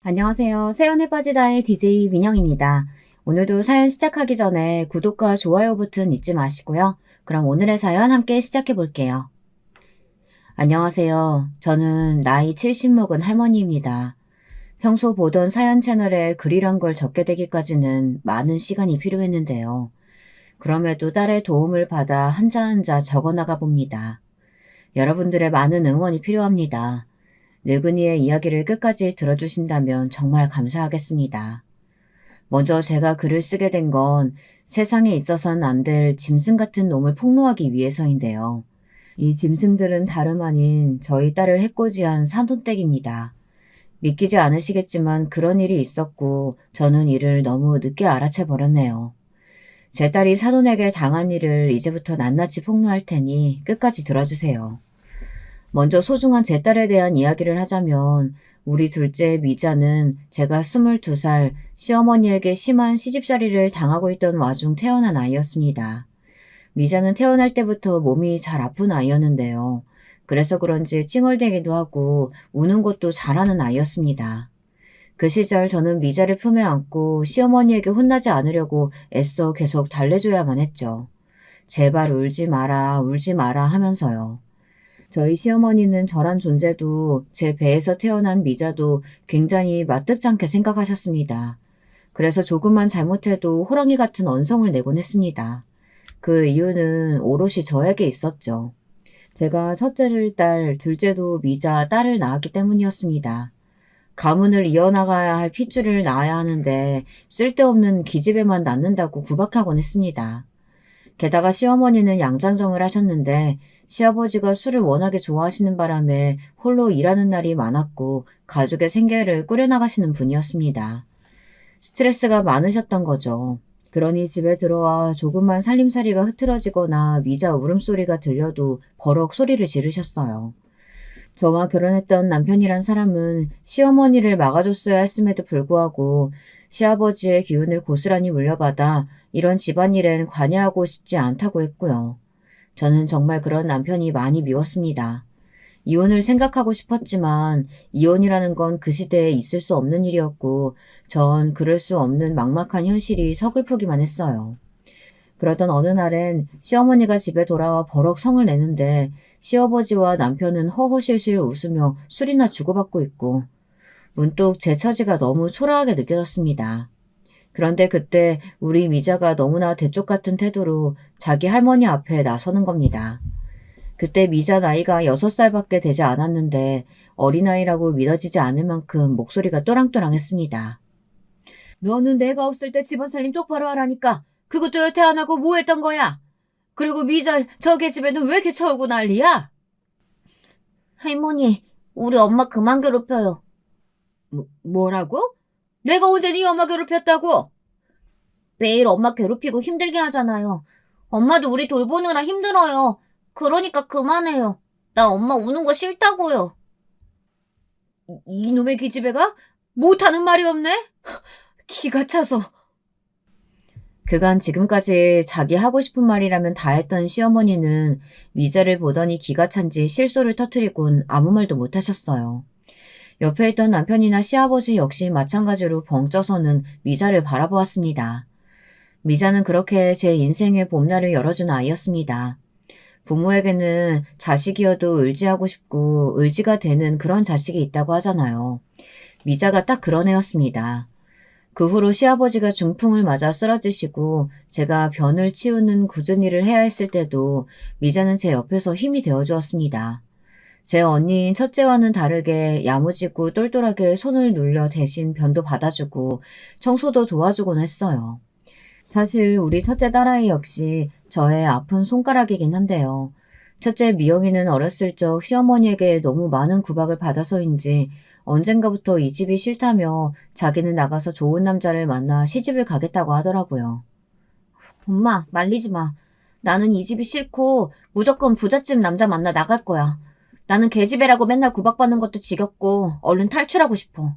안녕하세요. 사연에 빠지다의 DJ 민영입니다. 오늘도 사연 시작하기 전에 구독과 좋아요 버튼 잊지 마시고요. 그럼 오늘의 사연 함께 시작해 볼게요. 안녕하세요. 저는 나이 70 먹은 할머니입니다. 평소 보던 사연 채널에 글이란 걸 적게 되기까지는 많은 시간이 필요했는데요. 그럼에도 딸의 도움을 받아 한자 한자 적어나가 봅니다. 여러분들의 많은 응원이 필요합니다. 늙은이의 이야기를 끝까지 들어주신다면 정말 감사하겠습니다. 먼저 제가 글을 쓰게 된 건 세상에 있어선 안 될 짐승 같은 놈을 폭로하기 위해서인데요. 이 짐승들은 다름 아닌 저희 딸을 해코지한 산돈댁입니다. 믿기지 않으시겠지만 그런 일이 있었고 저는 이를 너무 늦게 알아채 버렸네요. 제 딸이 사돈에게 당한 일을 이제부터 낱낱이 폭로할 테니 끝까지 들어주세요. 먼저 소중한 제 딸에 대한 이야기를 하자면 우리 둘째 미자는 제가 22살 시어머니에게 심한 시집살이를 당하고 있던 와중 태어난 아이였습니다. 미자는 태어날 때부터 몸이 잘 아픈 아이였는데요. 그래서 그런지 찡얼대기도 하고 우는 것도 잘하는 아이였습니다. 그 시절 저는 미자를 품에 안고 시어머니에게 혼나지 않으려고 애써 계속 달래줘야만 했죠. 제발 울지 마라 하면서요. 저희 시어머니는 저란 존재도 제 배에서 태어난 미자도 굉장히 마뜩찮게 생각하셨습니다. 그래서 조금만 잘못해도 호랑이 같은 언성을 내곤 했습니다. 그 이유는 오롯이 저에게 있었죠. 제가 첫째를 딸, 둘째도 미자, 딸을 낳았기 때문이었습니다. 가문을 이어나가야 할 핏줄을 낳아야 하는데 쓸데없는 기집애만 낳는다고 구박하곤 했습니다. 게다가 시어머니는 양장점을 하셨는데 시아버지가 술을 워낙에 좋아하시는 바람에 홀로 일하는 날이 많았고 가족의 생계를 꾸려나가시는 분이었습니다. 스트레스가 많으셨던 거죠. 그러니 집에 들어와 조금만 살림살이가 흐트러지거나 미자 울음소리가 들려도 버럭 소리를 지르셨어요. 저와 결혼했던 남편이란 사람은 시어머니를 막아줬어야 했음에도 불구하고 시아버지의 기운을 고스란히 물려받아 이런 집안일엔 관여하고 싶지 않다고 했고요. 저는 정말 그런 남편이 많이 미웠습니다. 이혼을 생각하고 싶었지만 이혼이라는 건 그 시대에 있을 수 없는 일이었고 전 그럴 수 없는 막막한 현실이 서글프기만 했어요. 그러던 어느 날엔 시어머니가 집에 돌아와 버럭 성을 내는데 시아버지와 남편은 허허실실 웃으며 술이나 주고받고 있고 문득 제 처지가 너무 초라하게 느껴졌습니다. 그런데 그때 우리 미자가 너무나 대쪽 같은 태도로 자기 할머니 앞에 나서는 겁니다. 그때 미자 나이가 6살밖에 되지 않았는데 어린아이라고 믿어지지 않을 만큼 목소리가 또랑또랑했습니다. 너는 내가 없을 때 집안 살림 똑바로 하라니까. 그것도 여태 안 하고 뭐 했던 거야? 그리고 미자 저개 집에는 왜 이렇게 철고 난리야? 할머니, 우리 엄마 그만 괴롭혀요. 뭐라고? 내가 언제 네 엄마 괴롭혔다고? 매일 엄마 괴롭히고 힘들게 하잖아요. 엄마도 우리 돌보느라 힘들어요. 그러니까 그만해요. 나 엄마 우는 거 싫다고요. 이놈의 기집애가 못하는 말이 없네? 기가 차서. 그간 지금까지 자기 하고 싶은 말이라면 다 했던 시어머니는 미자를 보더니 기가 찬지 실소를 터뜨리곤 아무 말도 못하셨어요. 옆에 있던 남편이나 시아버지 역시 마찬가지로 벙쪄서는 미자를 바라보았습니다. 미자는 그렇게 제 인생의 봄날을 열어준 아이였습니다. 부모에게는 자식이어도 의지하고 싶고 의지가 되는 그런 자식이 있다고 하잖아요. 미자가 딱 그런 애였습니다. 그 후로 시아버지가 중풍을 맞아 쓰러지시고 제가 변을 치우는 굳은 일을 해야 했을 때도 미자는 제 옆에서 힘이 되어주었습니다. 제 언니인 첫째와는 다르게 야무지고 똘똘하게 손을 눌려 대신 변도 받아주고 청소도 도와주곤 했어요. 사실 우리 첫째 딸아이 역시 저의 아픈 손가락이긴 한데요. 첫째 미영이는 어렸을 적 시어머니에게 너무 많은 구박을 받아서인지 언젠가부터 이 집이 싫다며 자기는 나가서 좋은 남자를 만나 시집을 가겠다고 하더라고요. 엄마, 말리지 마. 나는 이 집이 싫고 무조건 부잣집 남자 만나 나갈 거야. 나는 계집애라고 맨날 구박받는 것도 지겹고 얼른 탈출하고 싶어.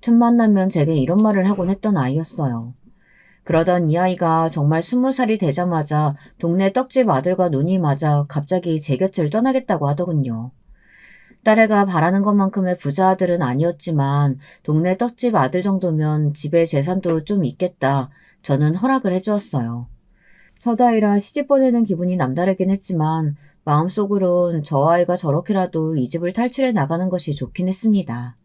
틈만 나면 제게 이런 말을 하곤 했던 아이였어요. 그러던 이 아이가 정말 20살이 되자마자 동네 떡집 아들과 눈이 맞아 갑자기 제 곁을 떠나겠다고 하더군요. 딸애가 바라는 것만큼의 부자 아들은 아니었지만 동네 떡집 아들 정도면 집에 재산도 좀 있겠다. 저는 허락을 해주었어요. 첫 아이라 시집 보내는 기분이 남다르긴 했지만 마음속으론 저 아이가 저렇게라도 이 집을 탈출해 나가는 것이 좋긴 했습니다.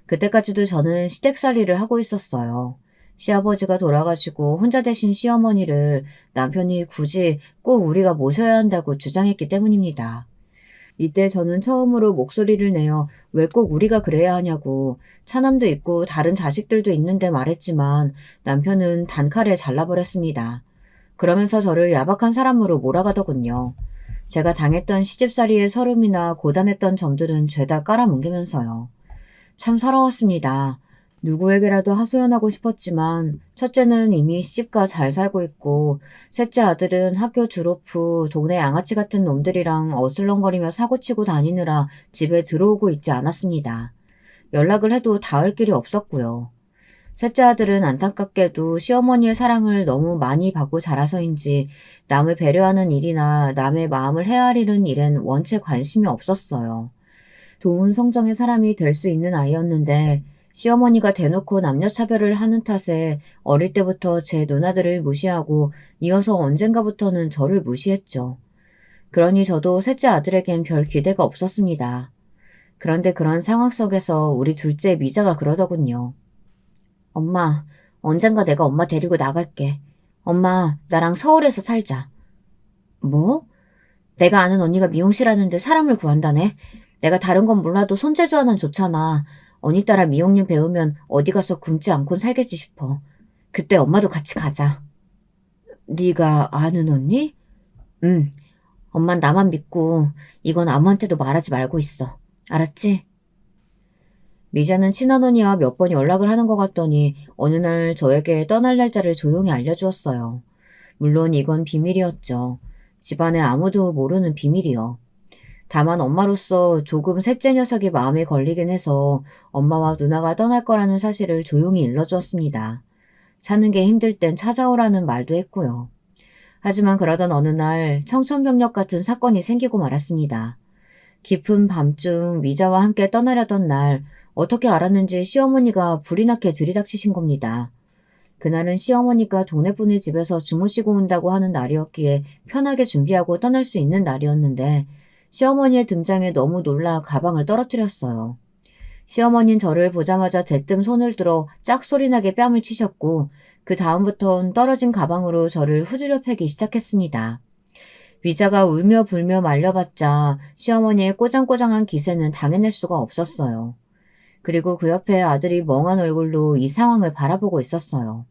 그때까지도 저는 시댁살이를 하고 있었어요. 시아버지가 돌아가시고 혼자 되신 시어머니를 남편이 굳이 꼭 우리가 모셔야 한다고 주장했기 때문입니다. 이때 저는 처음으로 목소리를 내어 왜 꼭 우리가 그래야 하냐고 차남도 있고 다른 자식들도 있는데 말했지만 남편은 단칼에 잘라버렸습니다. 그러면서 저를 야박한 사람으로 몰아가더군요. 제가 당했던 시집살이의 서름이나 고단했던 점들은 죄다 깔아뭉개면서요. 참 서러웠습니다. 누구에게라도 하소연하고 싶었지만 첫째는 이미 시집가 잘 살고 있고 셋째 아들은 학교 졸업 후 동네 양아치 같은 놈들이랑 어슬렁거리며 사고치고 다니느라 집에 들어오고 있지 않았습니다. 연락을 해도 닿을 길이 없었고요. 셋째 아들은 안타깝게도 시어머니의 사랑을 너무 많이 받고 자라서인지 남을 배려하는 일이나 남의 마음을 헤아리는 일엔 원체 관심이 없었어요. 좋은 성정의 사람이 될 수 있는 아이였는데 시어머니가 대놓고 남녀차별을 하는 탓에 어릴 때부터 제 누나들을 무시하고 이어서 언젠가부터는 저를 무시했죠. 그러니 저도 셋째 아들에겐 별 기대가 없었습니다. 그런데 그런 상황 속에서 우리 둘째 미자가 그러더군요. 엄마, 언젠가 내가 엄마 데리고 나갈게. 엄마, 나랑 서울에서 살자. 뭐? 내가 아는 언니가 미용실 하는데 사람을 구한다네. 내가 다른 건 몰라도 손재주 하나는 좋잖아. 언니 따라 미용일 배우면 어디 가서 굶지 않고 살겠지 싶어. 그때 엄마도 같이 가자. 네가 아는 언니? 응. 엄만 나만 믿고 이건 아무한테도 말하지 말고 있어. 알았지? 미자는 친언니와 몇 번 연락을 하는 것 같더니 어느 날 저에게 떠날 날짜를 조용히 알려주었어요. 물론 이건 비밀이었죠. 집안에 아무도 모르는 비밀이요. 다만 엄마로서 조금 셋째 녀석이 마음에 걸리긴 해서 엄마와 누나가 떠날 거라는 사실을 조용히 일러주었습니다. 사는 게 힘들 땐 찾아오라는 말도 했고요. 하지만 그러던 어느 날 청천벽력 같은 사건이 생기고 말았습니다. 깊은 밤중 미자와 함께 떠나려던 날 어떻게 알았는지 시어머니가 불이 나게 들이닥치신 겁니다. 그날은 시어머니가 동네분의 집에서 주무시고 온다고 하는 날이었기에 편하게 준비하고 떠날 수 있는 날이었는데 시어머니의 등장에 너무 놀라 가방을 떨어뜨렸어요. 시어머니는 저를 보자마자 대뜸 손을 들어 짝소리나게 뺨을 치셨고 그 다음부턴 떨어진 가방으로 저를 후지려 패기 시작했습니다. 미자가 울며 불며 말려봤자 시어머니의 꼬장꼬장한 기세는 당해낼 수가 없었어요. 그리고 그 옆에 아들이 멍한 얼굴로 이 상황을 바라보고 있었어요.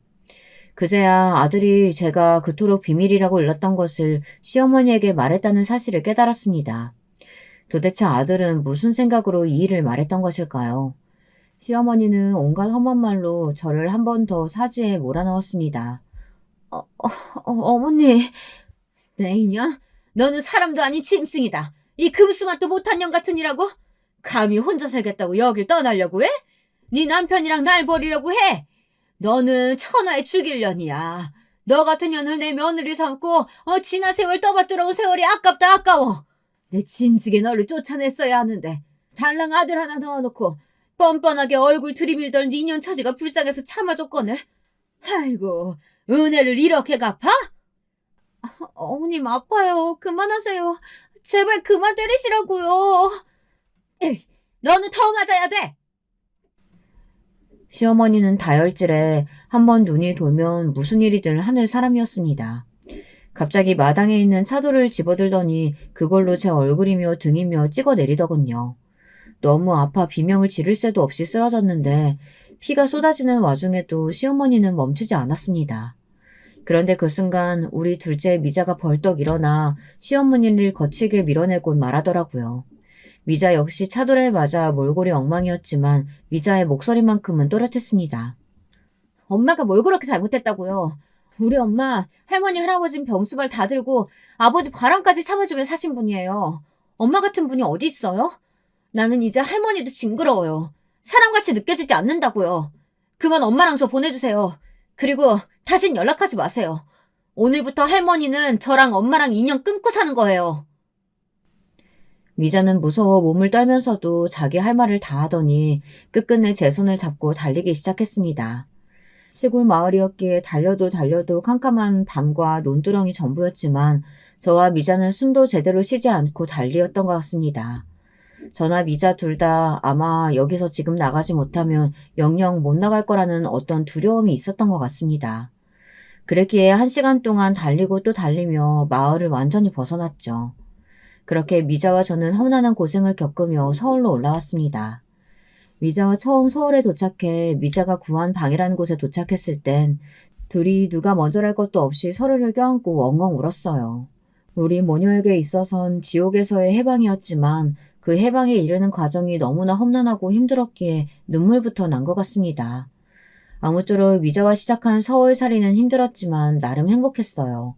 그제야 아들이 제가 그토록 비밀이라고 일렀던 것을 시어머니에게 말했다는 사실을 깨달았습니다. 도대체 아들은 무슨 생각으로 이 일을 말했던 것일까요? 시어머니는 온갖 험한 말로 저를 한 번 더 사지에 몰아넣었습니다. 어머니, 내 이년, 너는 사람도 아닌 짐승이다. 이 금수맛도 못한 년 같으니라고? 감히 혼자 살겠다고 여길 떠나려고 해? 네 남편이랑 날 버리려고 해? 너는 천하에 죽일 년이야. 너 같은 년을 내 며느리 삼고 지난 세월 떠받들어온 세월이 아깝다 아까워. 내 짐승이 너를 쫓아냈어야 하는데 달랑 아들 하나 넣어놓고 뻔뻔하게 얼굴 들이밀던 네 년 처지가 불쌍해서 참아줬거늘. 아이고, 은혜를 이렇게 갚아? 어머님 아파요. 그만하세요. 제발 그만 때리시라고요. 에이, 너는 더 맞아야 돼. 시어머니는 다혈질에 한번 눈이 돌면 무슨 일이든 하는 사람이었습니다. 갑자기 마당에 있는 차돌을 집어들더니 그걸로 제 얼굴이며 등이며 찍어내리더군요. 너무 아파 비명을 지를 새도 없이 쓰러졌는데 피가 쏟아지는 와중에도 시어머니는 멈추지 않았습니다. 그런데 그 순간 우리 둘째 미자가 벌떡 일어나 시어머니를 거칠게 밀어내곤 말하더라고요. 미자 역시 차돌에 맞아 몰골이 엉망이었지만 미자의 목소리만큼은 또렷했습니다. 엄마가 뭘 그렇게 잘못했다고요. 우리 엄마, 할머니, 할아버진 병수발 다 들고 아버지 바람까지 참아주며 사신 분이에요. 엄마 같은 분이 어디 있어요? 나는 이제 할머니도 징그러워요. 사람같이 느껴지지 않는다고요. 그만 엄마랑 저 보내주세요. 그리고 다신 연락하지 마세요. 오늘부터 할머니는 저랑 엄마랑 인연 끊고 사는 거예요. 미자는 무서워 몸을 떨면서도 자기 할 말을 다 하더니 끝끝내 제 손을 잡고 달리기 시작했습니다. 시골 마을이었기에 달려도 캄캄한 밤과 논두렁이 전부였지만 저와 미자는 숨도 제대로 쉬지 않고 달리었던 것 같습니다. 저나 미자 둘 다 아마 여기서 지금 나가지 못하면 영영 못 나갈 거라는 어떤 두려움이 있었던 것 같습니다. 그랬기에 1시간 동안 달리고 또 달리며 마을을 완전히 벗어났죠. 그렇게 미자와 저는 험난한 고생을 겪으며 서울로 올라왔습니다. 미자와 처음 서울에 도착해 미자가 구한 방이라는 곳에 도착했을 땐 둘이 누가 먼저랄 것도 없이 서로를 껴안고 엉엉 울었어요. 우리 모녀에게 있어선 지옥에서의 해방이었지만 그 해방에 이르는 과정이 너무나 험난하고 힘들었기에 눈물부터 난 것 같습니다. 아무쪼록 미자와 시작한 서울살이는 힘들었지만 나름 행복했어요.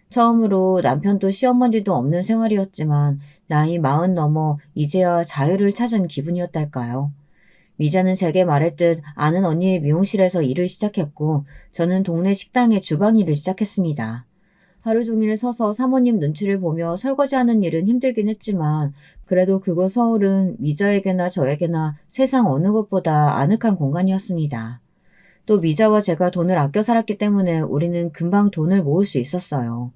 처음으로 남편도 시어머니도 없는 생활이었지만 나이 40 넘어 이제야 자유를 찾은 기분이었달까요. 미자는 제게 말했듯 아는 언니의 미용실에서 일을 시작했고 저는 동네 식당의 주방 일을 시작했습니다. 하루 종일 서서 사모님 눈치를 보며 설거지하는 일은 힘들긴 했지만 그래도 그곳 서울은 미자에게나 저에게나 세상 어느 곳보다 아늑한 공간이었습니다. 또 미자와 제가 돈을 아껴 살았기 때문에 우리는 금방 돈을 모을 수 있었어요.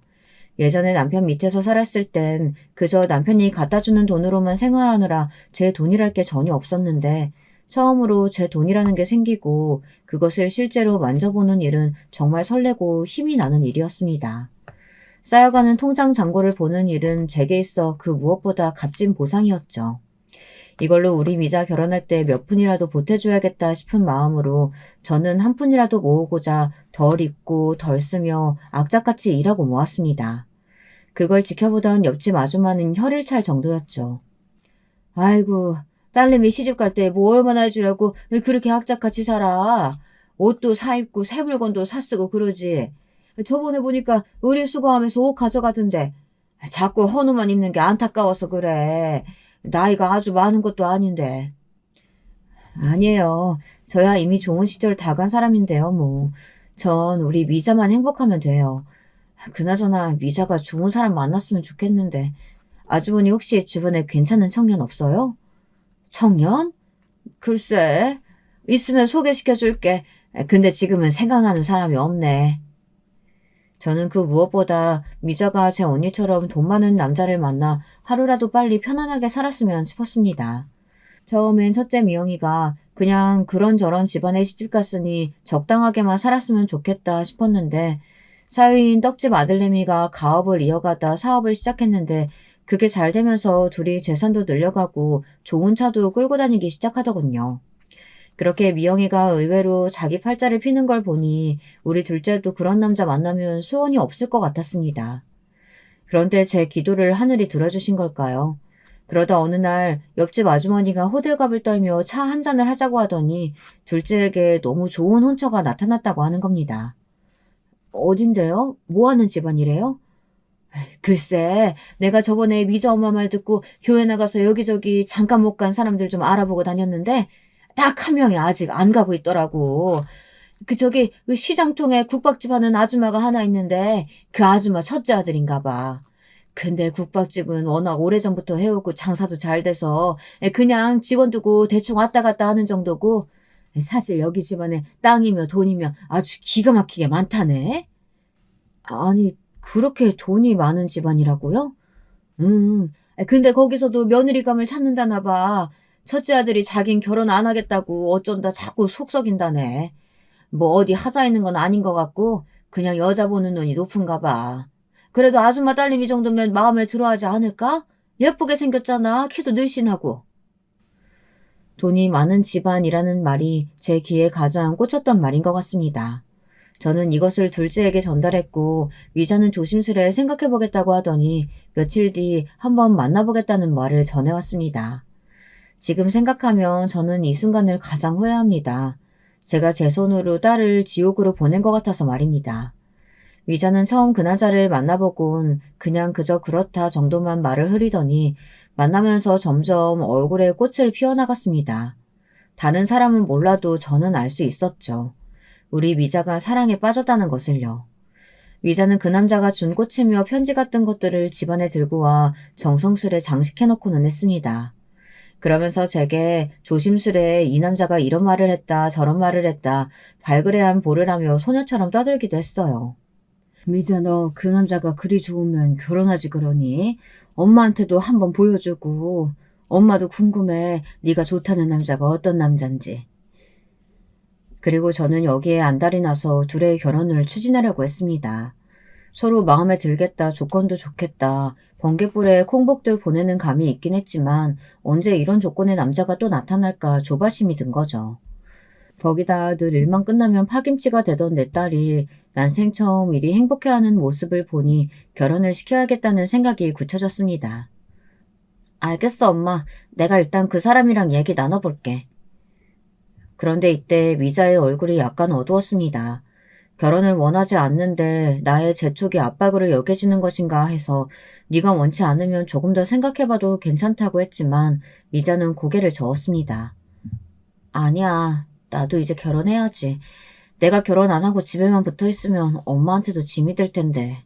예전에 남편 밑에서 살았을 땐 그저 남편이 갖다 주는 돈으로만 생활하느라 제 돈이랄 게 전혀 없었는데 처음으로 제 돈이라는 게 생기고 그것을 실제로 만져보는 일은 정말 설레고 힘이 나는 일이었습니다. 쌓여가는 통장 잔고를 보는 일은 제게 있어 그 무엇보다 값진 보상이었죠. 이걸로 우리 미자 결혼할 때 몇 푼이라도 보태줘야겠다 싶은 마음으로 저는 한 푼이라도 모으고자 덜 입고 덜 쓰며 악착같이 일하고 모았습니다. 그걸 지켜보던 옆집 아줌마는 혀를 찰 정도였죠. 아이고, 딸내미 시집 갈 때 뭐 얼마나 해주려고 그렇게 악착같이 살아. 옷도 사 입고 새 물건도 사 쓰고 그러지. 저번에 보니까 의류 수거하면서 옷 가져가던데 자꾸 헌옷만 입는 게 안타까워서 그래. 나이가 아주 많은 것도 아닌데. 아니에요. 저야 이미 좋은 시절 다 간 사람인데요, 뭐. 전 우리 미자만 행복하면 돼요. 그나저나 미자가 좋은 사람 만났으면 좋겠는데. 아주머니 혹시 주변에 괜찮은 청년 없어요? 청년? 글쎄, 있으면 소개시켜줄게. 근데 지금은 생각나는 사람이 없네. 저는 그 무엇보다 미자가 제 언니처럼 돈 많은 남자를 만나 하루라도 빨리 편안하게 살았으면 싶었습니다. 처음엔 첫째 미영이가 그냥 그런저런 집안에 시집갔으니 적당하게만 살았으면 좋겠다 싶었는데 사위인 떡집 아들내미가 가업을 이어가다 사업을 시작했는데 그게 잘 되면서 둘이 재산도 늘려가고 좋은 차도 끌고 다니기 시작하더군요. 그렇게 미영이가 의외로 자기 팔자를 피는 걸 보니 우리 둘째도 그런 남자 만나면 소원이 없을 것 같았습니다. 그런데 제 기도를 하늘이 들어주신 걸까요? 그러다 어느 날 옆집 아주머니가 호들갑을 떨며 차 한 잔을 하자고 하더니 둘째에게 너무 좋은 혼처가 나타났다고 하는 겁니다. 어딘데요? 뭐 하는 집안이래요? 글쎄, 내가 저번에 미자 엄마 말 듣고 교회 나가서 여기저기 잠깐 못 간 사람들 좀 알아보고 다녔는데 딱 한 명이 아직 안 가고 있더라고. 그 시장통에 국밥집 하는 아줌마가 하나 있는데 그 아줌마 첫째 아들인가 봐. 근데 국밥집은 워낙 오래전부터 해오고 장사도 잘 돼서 그냥 직원 두고 대충 왔다 갔다 하는 정도고 사실 여기 집안에 땅이며 돈이며 아주 기가 막히게 많다네. 아니, 그렇게 돈이 많은 집안이라고요? 근데 거기서도 며느리감을 찾는다나 봐. 첫째 아들이 자긴 결혼 안 하겠다고 어쩐다 자꾸 속 썩인다네. 뭐 어디 하자 있는 건 아닌 것 같고 그냥 여자 보는 눈이 높은가 봐. 그래도 아줌마 딸내미 정도면 마음에 들어하지 않을까? 예쁘게 생겼잖아. 키도 늘씬하고. 돈이 많은 집안이라는 말이 제 귀에 가장 꽂혔던 말인 것 같습니다. 저는 이것을 둘째에게 전달했고 미자는 조심스레 생각해보겠다고 하더니 며칠 뒤 한번 만나보겠다는 말을 전해왔습니다. 지금 생각하면 저는 이 순간을 가장 후회합니다. 제가 제 손으로 딸을 지옥으로 보낸 것 같아서 말입니다. 미자는 처음 그 남자를 만나보곤 그냥 그저 그렇다 정도만 말을 흐리더니 만나면서 점점 얼굴에 꽃을 피워나갔습니다. 다른 사람은 몰라도 저는 알 수 있었죠. 우리 미자가 사랑에 빠졌다는 것을요. 미자는 그 남자가 준 꽃이며 편지 같은 것들을 집안에 들고 와 정성스레 장식해놓고는 했습니다. 그러면서 제게 조심스레 이 남자가 이런 말을 했다 저런 말을 했다 발그레한 보를 하며 소녀처럼 떠들기도 했어요. 미자, 너 그 남자가 그리 좋으면 결혼하지 그러니? 엄마한테도 한번 보여주고 엄마도 궁금해 네가 좋다는 남자가 어떤 남잔지. 그리고 저는 여기에 안달이 나서 둘의 결혼을 추진하려고 했습니다. 서로 마음에 들겠다, 조건도 좋겠다, 번개불에 콩복들 보내는 감이 있긴 했지만 언제 이런 조건의 남자가 또 나타날까 조바심이 든 거죠. 거기다 늘 일만 끝나면 파김치가 되던 내 딸이 난생 처음 이리 행복해하는 모습을 보니 결혼을 시켜야겠다는 생각이 굳혀졌습니다. 알겠어, 엄마. 내가 일단 그 사람이랑 얘기 나눠볼게. 그런데 이때 미자의 얼굴이 약간 어두웠습니다. 결혼을 원하지 않는데 나의 재촉이 압박으로 여겨지는 것인가 해서 네가 원치 않으면 조금 더 생각해봐도 괜찮다고 했지만 미자는 고개를 저었습니다. 아니야, 나도 이제 결혼해야지. 내가 결혼 안 하고 집에만 붙어있으면 엄마한테도 짐이 될 텐데.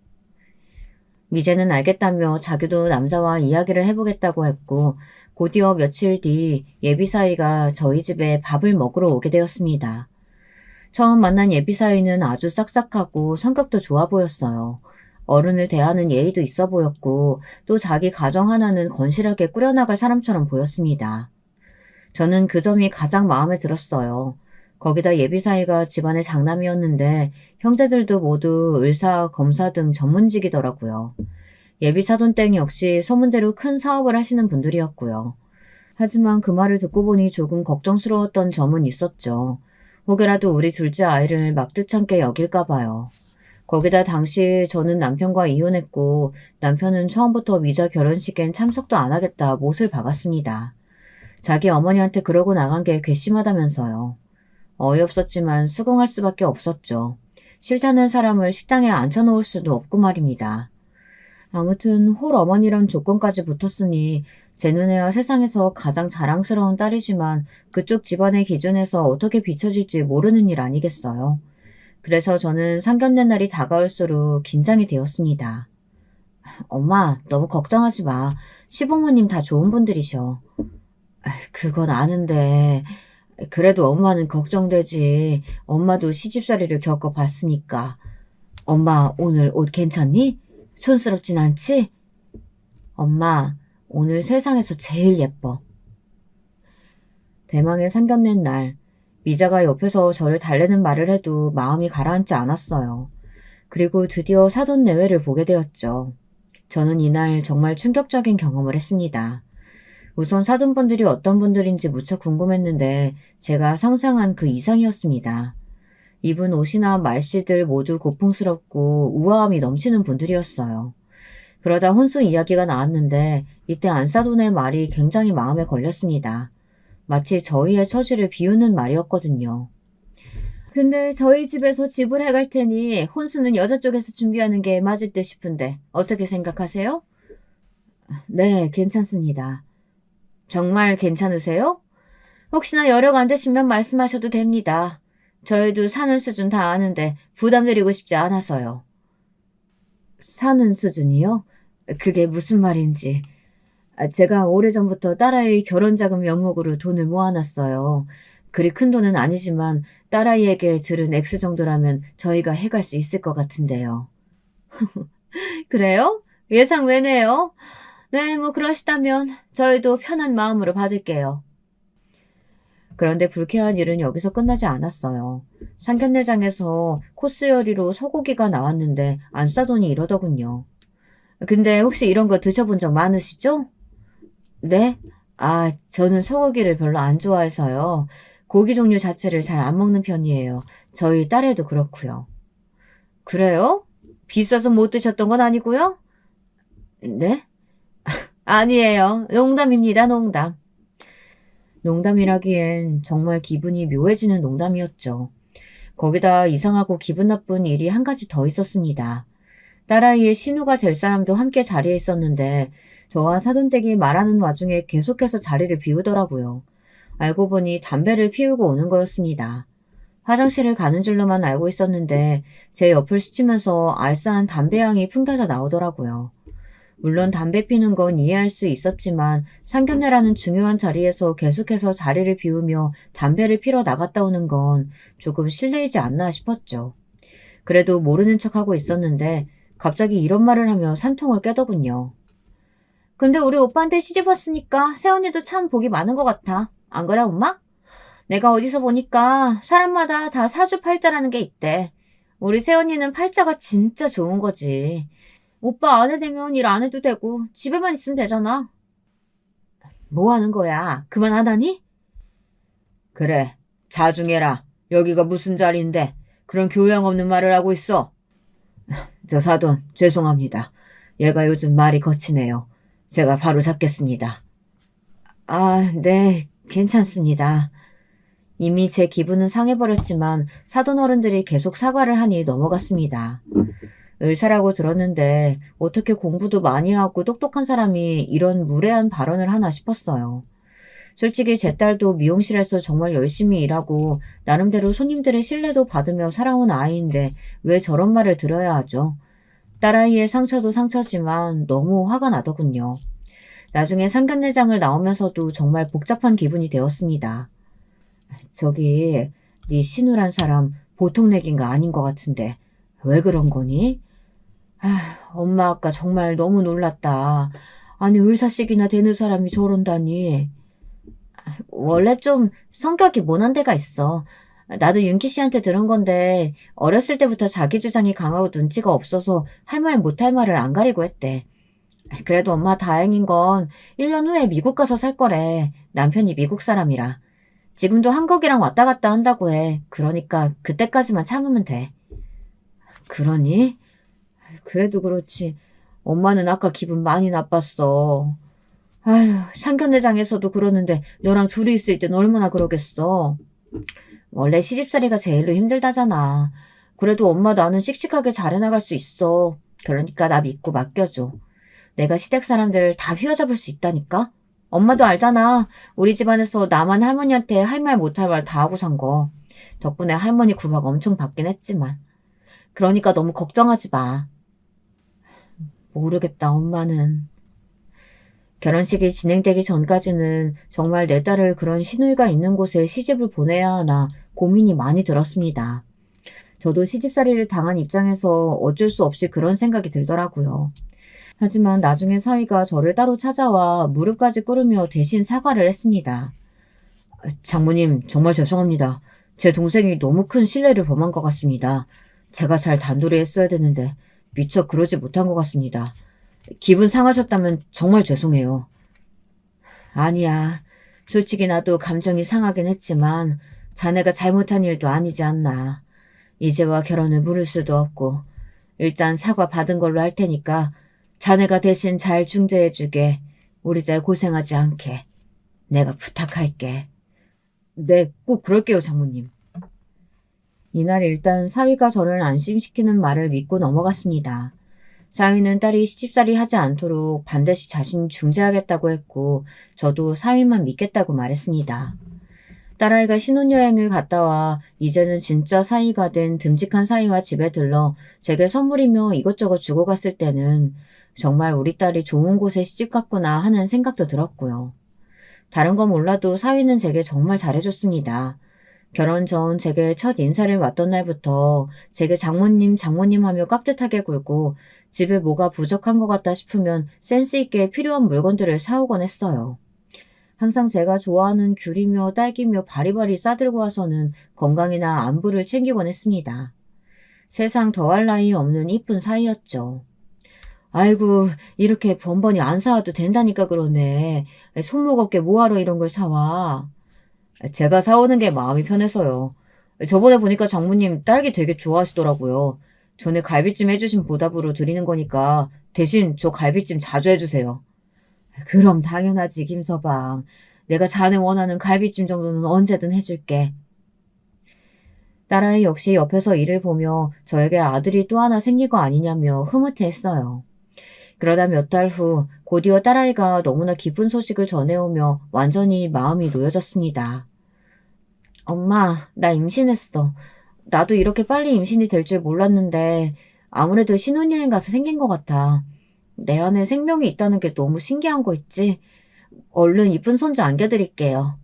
미제는 알겠다며 자기도 남자와 이야기를 해보겠다고 했고 곧이어 며칠 뒤 예비사위가 저희 집에 밥을 먹으러 오게 되었습니다. 처음 만난 예비사위는 아주 싹싹하고 성격도 좋아 보였어요. 어른을 대하는 예의도 있어 보였고 또 자기 가정 하나는 건실하게 꾸려나갈 사람처럼 보였습니다. 저는 그 점이 가장 마음에 들었어요. 거기다 예비사위가 집안의 장남이었는데 형제들도 모두 의사, 검사 등 전문직이더라고요. 예비사돈땡 역시 소문대로 큰 사업을 하시는 분들이었고요. 하지만 그 말을 듣고 보니 조금 걱정스러웠던 점은 있었죠. 혹여라도 우리 둘째 아이를 막듯찮게 여길까 봐요. 거기다 당시 저는 남편과 이혼했고 남편은 처음부터 미자 결혼식엔 참석도 안 하겠다 못을 박았습니다. 자기 어머니한테 그러고 나간 게 괘씸하다면서요. 어이없었지만 수긍할 수밖에 없었죠. 싫다는 사람을 식당에 앉혀놓을 수도 없고 말입니다. 아무튼 홀 어머니란 조건까지 붙었으니 제 눈에야 세상에서 가장 자랑스러운 딸이지만 그쪽 집안의 기준에서 어떻게 비춰질지 모르는 일 아니겠어요. 그래서 저는 상견례 날이 다가올수록 긴장이 되었습니다. 엄마, 너무 걱정하지 마. 시부모님 다 좋은 분들이셔. 그건 아는데 그래도 엄마는 걱정되지. 엄마도 시집살이를 겪어봤으니까. 엄마, 오늘 옷 괜찮니? 촌스럽진 않지? 엄마, 오늘 세상에서 제일 예뻐. 대망의 상견례 날, 미자가 옆에서 저를 달래는 말을 해도 마음이 가라앉지 않았어요. 그리고 드디어 사돈 내외를 보게 되었죠. 저는 이날 정말 충격적인 경험을 했습니다. 우선 사돈분들이 어떤 분들인지 무척 궁금했는데 제가 상상한 그 이상이었습니다. 입은 옷이나 말씨들 모두 고풍스럽고 우아함이 넘치는 분들이었어요. 그러다 혼수 이야기가 나왔는데 이때 안사돈의 말이 굉장히 마음에 걸렸습니다. 마치 저희의 처지를 비우는 말이었거든요. 근데 저희 집에서 집을 해갈 테니 혼수는 여자 쪽에서 준비하는 게 맞을 듯 싶은데 어떻게 생각하세요? 네, 괜찮습니다. 정말 괜찮으세요? 혹시나 여력 안 되시면 말씀하셔도 됩니다. 저희도 사는 수준 다 아는데 부담드리고 싶지 않아서요. 사는 수준이요? 그게 무슨 말인지. 제가 오래전부터 딸아이 결혼자금 명목으로 돈을 모아놨어요. 그리 큰 돈은 아니지만 딸아이에게 들은 액수 정도라면 저희가 해갈 수 있을 것 같은데요. 그래요? 예상 외네요. 네, 뭐 그러시다면 저희도 편한 마음으로 받을게요. 그런데 불쾌한 일은 여기서 끝나지 않았어요. 상견례장에서 코스 요리로 소고기가 나왔는데 안 싸더니 이러더군요. 근데 혹시 이런 거 드셔본 적 많으시죠? 네? 저는 소고기를 별로 안 좋아해서요. 고기 종류 자체를 잘 안 먹는 편이에요. 저희 딸애도 그렇고요. 그래요? 비싸서 못 드셨던 건 아니고요? 네? 아니에요. 농담입니다, 농담. 농담이라기엔 정말 기분이 묘해지는 농담이었죠. 거기다 이상하고 기분 나쁜 일이 한 가지 더 있었습니다. 딸아이의 신우가 될 사람도 함께 자리에 있었는데 저와 사돈댁이 말하는 와중에 계속해서 자리를 비우더라고요. 알고 보니 담배를 피우고 오는 거였습니다. 화장실을 가는 줄로만 알고 있었는데 제 옆을 스치면서 알싸한 담배 향이 풍겨져 나오더라고요. 물론 담배 피는 건 이해할 수 있었지만 상견례라는 중요한 자리에서 계속해서 자리를 비우며 담배를 피러 나갔다 오는 건 조금 실례이지 않나 싶었죠. 그래도 모르는 척하고 있었는데 갑자기 이런 말을 하며 산통을 깨더군요. 근데 우리 오빠한테 시집 왔으니까 새언니도 참 복이 많은 것 같아. 안 그래, 엄마? 내가 어디서 보니까 사람마다 다 사주팔자라는 게 있대. 우리 새언니는 팔자가 진짜 좋은 거지. 오빠 아내 되면 일 안 해도 되고 집에만 있으면 되잖아. 뭐 하는 거야? 그만하다니? 그래, 자중해라. 여기가 무슨 자리인데 그런 교양 없는 말을 하고 있어. 저 사돈, 죄송합니다. 얘가 요즘 말이 거치네요. 제가 바로 잡겠습니다. 아, 네, 괜찮습니다. 이미 제 기분은 상해버렸지만 사돈 어른들이 계속 사과를 하니 넘어갔습니다. 의사라고 들었는데 어떻게 공부도 많이 하고 똑똑한 사람이 이런 무례한 발언을 하나 싶었어요. 솔직히 제 딸도 미용실에서 정말 열심히 일하고 나름대로 손님들의 신뢰도 받으며 살아온 아이인데 왜 저런 말을 들어야 하죠? 딸아이의 상처도 상처지만 너무 화가 나더군요. 나중에 상견례장을 나오면서도 정말 복잡한 기분이 되었습니다. 저기 네 신우란 사람 보통 내기인가 아닌 것 같은데 왜 그런 거니? 엄마 아까 정말 너무 놀랐다. 아니 을사식이나 되는 사람이 저런다니. 원래 좀 성격이 모난 데가 있어. 나도 윤기 씨한테 들은 건데 어렸을 때부터 자기 주장이 강하고 눈치가 없어서 할 말 못할 말을 안 가리고 했대. 그래도 엄마 다행인 건 1년 후에 미국 가서 살 거래. 남편이 미국 사람이라. 지금도 한국이랑 왔다 갔다 한다고 해. 그러니까 그때까지만 참으면 돼. 그러니? 그래도 그렇지. 엄마는 아까 기분 많이 나빴어. 아휴, 상견례장에서도 그러는데 너랑 둘이 있을 땐 얼마나 그러겠어. 원래 시집살이가 제일로 힘들다잖아. 그래도 엄마 나는 씩씩하게 잘해나갈 수 있어. 그러니까 나 믿고 맡겨줘. 내가 시댁 사람들 다 휘어잡을 수 있다니까? 엄마도 알잖아. 우리 집안에서 나만 할머니한테 할 말 못할 말 다 하고 산 거. 덕분에 할머니 구박 엄청 받긴 했지만. 그러니까 너무 걱정하지 마. 모르겠다, 엄마는. 결혼식이 진행되기 전까지는 정말 내 딸을 그런 시누이가 있는 곳에 시집을 보내야 하나 고민이 많이 들었습니다. 저도 시집살이를 당한 입장에서 어쩔 수 없이 그런 생각이 들더라고요. 하지만 나중에 사위가 저를 따로 찾아와 무릎까지 꿇으며 대신 사과를 했습니다. 장모님, 정말 죄송합니다. 제 동생이 너무 큰 실례를 범한 것 같습니다. 제가 잘 단도리 했어야 되는데 미처 그러지 못한 것 같습니다. 기분 상하셨다면 정말 죄송해요. 아니야. 솔직히 나도 감정이 상하긴 했지만 자네가 잘못한 일도 아니지 않나. 이제와 결혼을 물을 수도 없고 일단 사과 받은 걸로 할 테니까 자네가 대신 잘 중재해주게. 우리 딸 고생하지 않게. 내가 부탁할게. 네, 꼭 그럴게요, 장모님. 이날 일단 사위가 저를 안심시키는 말을 믿고 넘어갔습니다. 사위는 딸이 시집살이 하지 않도록 반드시 자신이 중재하겠다고 했고 저도 사위만 믿겠다고 말했습니다. 딸아이가 신혼여행을 갔다 와 이제는 진짜 사위가 된 듬직한 사위와 집에 들러 제게 선물이며 이것저것 주고 갔을 때는 정말 우리 딸이 좋은 곳에 시집 갔구나 하는 생각도 들었고요. 다른 건 몰라도 사위는 제게 정말 잘해줬습니다. 결혼 전 제게 첫 인사를 왔던 날부터 제게 장모님 장모님 하며 깍듯하게 굴고 집에 뭐가 부족한 것 같다 싶으면 센스 있게 필요한 물건들을 사오곤 했어요. 항상 제가 좋아하는 귤이며 딸기며 바리바리 싸들고 와서는 건강이나 안부를 챙기곤 했습니다. 세상 더할 나위 없는 이쁜 사이였죠. 아이고, 이렇게 번번이 안 사와도 된다니까 그러네. 손 무겁게 뭐하러 이런 걸 사와. 제가 사오는 게 마음이 편해서요. 저번에 보니까 장모님 딸기 되게 좋아하시더라고요. 전에 갈비찜 해주신 보답으로 드리는 거니까 대신 저 갈비찜 자주 해주세요. 그럼 당연하지, 김서방. 내가 자네 원하는 갈비찜 정도는 언제든 해줄게. 딸아이 역시 옆에서 일을 보며 저에게 아들이 또 하나 생긴 거 아니냐며 흐뭇해했어요. 그러다 몇 달 후 곧이어 딸아이가 너무나 기쁜 소식을 전해오며 완전히 마음이 놓여졌습니다. 엄마, 나 임신했어. 나도 이렇게 빨리 임신이 될 줄 몰랐는데 아무래도 신혼여행 가서 생긴 것 같아. 내 안에 생명이 있다는 게 너무 신기한 거 있지? 얼른 이쁜 손주 안겨드릴게요.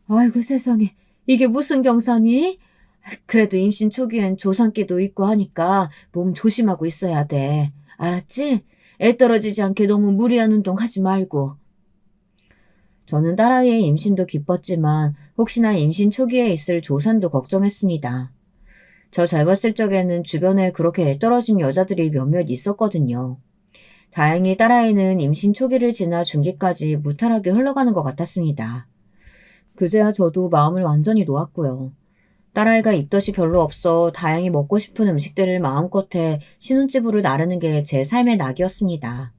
아이고 세상에, 이게 무슨 경사니? 그래도 임신 초기엔 조산기도 있고 하니까 몸 조심하고 있어야 돼. 알았지? 애 떨어지지 않게 너무 무리한 운동 하지 말고. 저는 딸아이의 임신도 기뻤지만 혹시나 임신 초기에 있을 조산도 걱정했습니다. 저 젊었을 적에는 주변에 그렇게 애 떨어진 여자들이 몇몇 있었거든요. 다행히 딸아이는 임신 초기를 지나 중기까지 무탈하게 흘러가는 것 같았습니다. 그제야 저도 마음을 완전히 놓았고요. 딸아이가 입덧이 별로 없어 다행히 먹고 싶은 음식들을 마음껏 해 신혼집으로 나르는 게 제 삶의 낙이었습니다.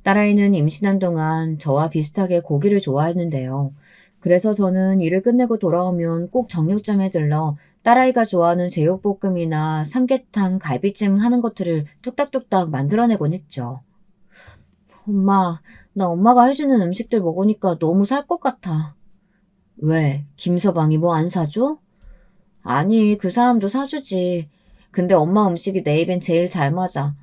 딸아이는 임신한 동안 저와 비슷하게 고기를 좋아했는데요. 그래서 저는 일을 끝내고 돌아오면 꼭 정육점에 들러 딸아이가 좋아하는 제육볶음이나 삼계탕, 갈비찜 하는 것들을 뚝딱뚝딱 만들어내곤 했죠. 엄마, 나 엄마가 해주는 음식들 먹으니까 너무 살 것 같아. 왜? 김서방이 뭐 안 사줘? 아니, 그 사람도 사주지. 근데 엄마 음식이 내 입엔 제일 잘 맞아.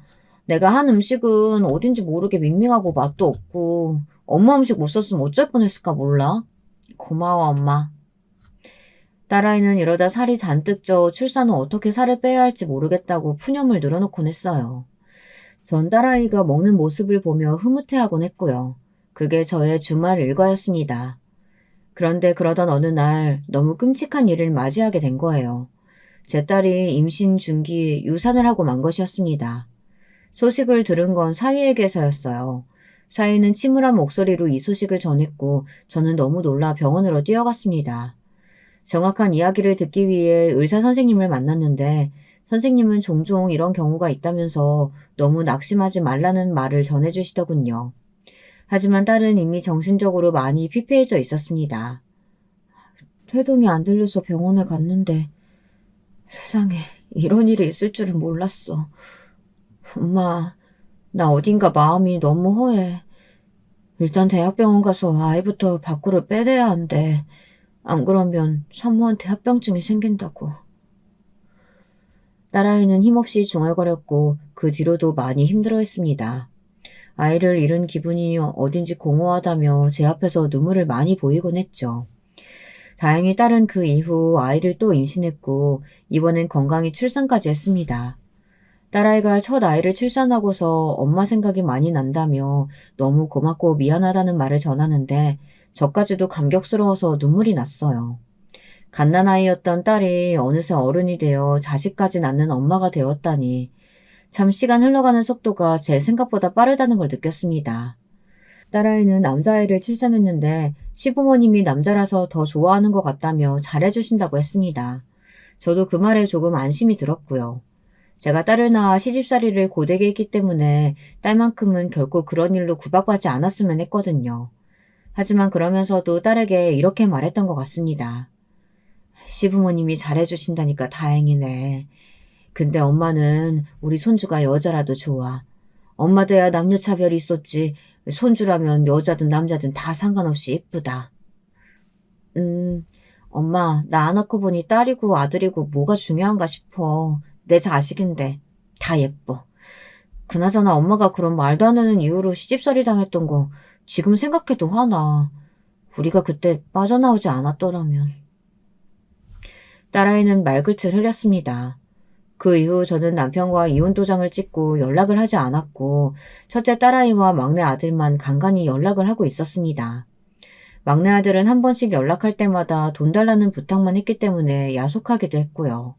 내가 한 음식은 어딘지 모르게 밍밍하고 맛도 없고 엄마 음식 못 썼으면 어쩔 뻔했을까 몰라. 고마워, 엄마. 딸아이는 이러다 살이 잔뜩 쪄 출산 후 어떻게 살을 빼야 할지 모르겠다고 푸념을 늘어놓곤 했어요. 전 딸아이가 먹는 모습을 보며 흐뭇해하곤 했고요. 그게 저의 주말 일과였습니다. 그런데 그러던 어느 날 너무 끔찍한 일을 맞이하게 된 거예요. 제 딸이 임신 중기 유산을 하고 만 것이었습니다. 소식을 들은 건 사위에게서였어요. 사위는 침울한 목소리로 이 소식을 전했고 저는 너무 놀라 병원으로 뛰어갔습니다. 정확한 이야기를 듣기 위해 의사 선생님을 만났는데 선생님은 종종 이런 경우가 있다면서 너무 낙심하지 말라는 말을 전해주시더군요. 하지만 딸은 이미 정신적으로 많이 피폐해져 있었습니다. 태동이 안 들려서 병원에 갔는데 세상에 이런 일이 있을 줄은 몰랐어. 엄마, 나 어딘가 마음이 너무 허해. 일단 대학병원 가서 아이부터 밖으로 빼내야 한대. 안 그러면 산모한테 합병증이 생긴다고. 딸아이는 힘없이 중얼거렸고 그 뒤로도 많이 힘들어했습니다. 아이를 잃은 기분이 어딘지 공허하다며 제 앞에서 눈물을 많이 보이곤 했죠. 다행히 딸은 그 이후 아이를 또 임신했고 이번엔 건강히 출산까지 했습니다. 딸아이가 첫 아이를 출산하고서 엄마 생각이 많이 난다며 너무 고맙고 미안하다는 말을 전하는데 저까지도 감격스러워서 눈물이 났어요. 갓난아이였던 딸이 어느새 어른이 되어 자식까지 낳는 엄마가 되었다니 참 시간 흘러가는 속도가 제 생각보다 빠르다는 걸 느꼈습니다. 딸아이는 남자아이를 출산했는데 시부모님이 남자라서 더 좋아하는 것 같다며 잘해주신다고 했습니다. 저도 그 말에 조금 안심이 들었고요. 제가 딸을 낳아 시집살이를 고되게 했기 때문에 딸만큼은 결코 그런 일로 구박받지 않았으면 했거든요. 하지만 그러면서도 딸에게 이렇게 말했던 것 같습니다. 시부모님이 잘해주신다니까 다행이네. 근데 엄마는 우리 손주가 여자라도 좋아. 엄마 돼야 남녀차별이 있었지. 손주라면 여자든 남자든 다 상관없이 예쁘다. 엄마, 나 안 낳고 보니 딸이고 아들이고 뭐가 중요한가 싶어. 내 자식인데 다 예뻐. 그나저나 엄마가 그런 말도 안 되는 이유로 시집살이 당했던 거 지금 생각해도 화나. 우리가 그때 빠져나오지 않았더라면. 딸아이는 말끝을 흘렸습니다. 그 이후 저는 남편과 이혼 도장을 찍고 연락을 하지 않았고 첫째 딸아이와 막내 아들만 간간히 연락을 하고 있었습니다. 막내 아들은 한 번씩 연락할 때마다 돈 달라는 부탁만 했기 때문에 야속하기도 했고요.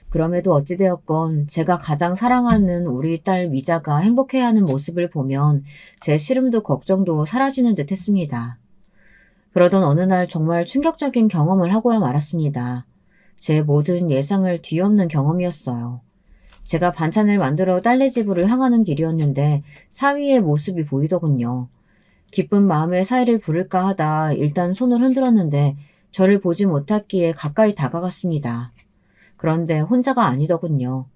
그럼에도 어찌되었건 제가 가장 사랑하는 우리 딸 미자가 행복해하는 모습을 보면 제 시름도 걱정도 사라지는 듯 했습니다. 그러던 어느 날 정말 충격적인 경험을 하고야 말았습니다. 제 모든 예상을 뒤엎는 경험이었어요. 제가 반찬을 만들어 딸네 집으로 향하는 길이었는데 사위의 모습이 보이더군요. 기쁜 마음에 사위를 부를까 하다 일단 손을 흔들었는데 저를 보지 못했기에 가까이 다가갔습니다. 그런데 혼자가 아니더군요.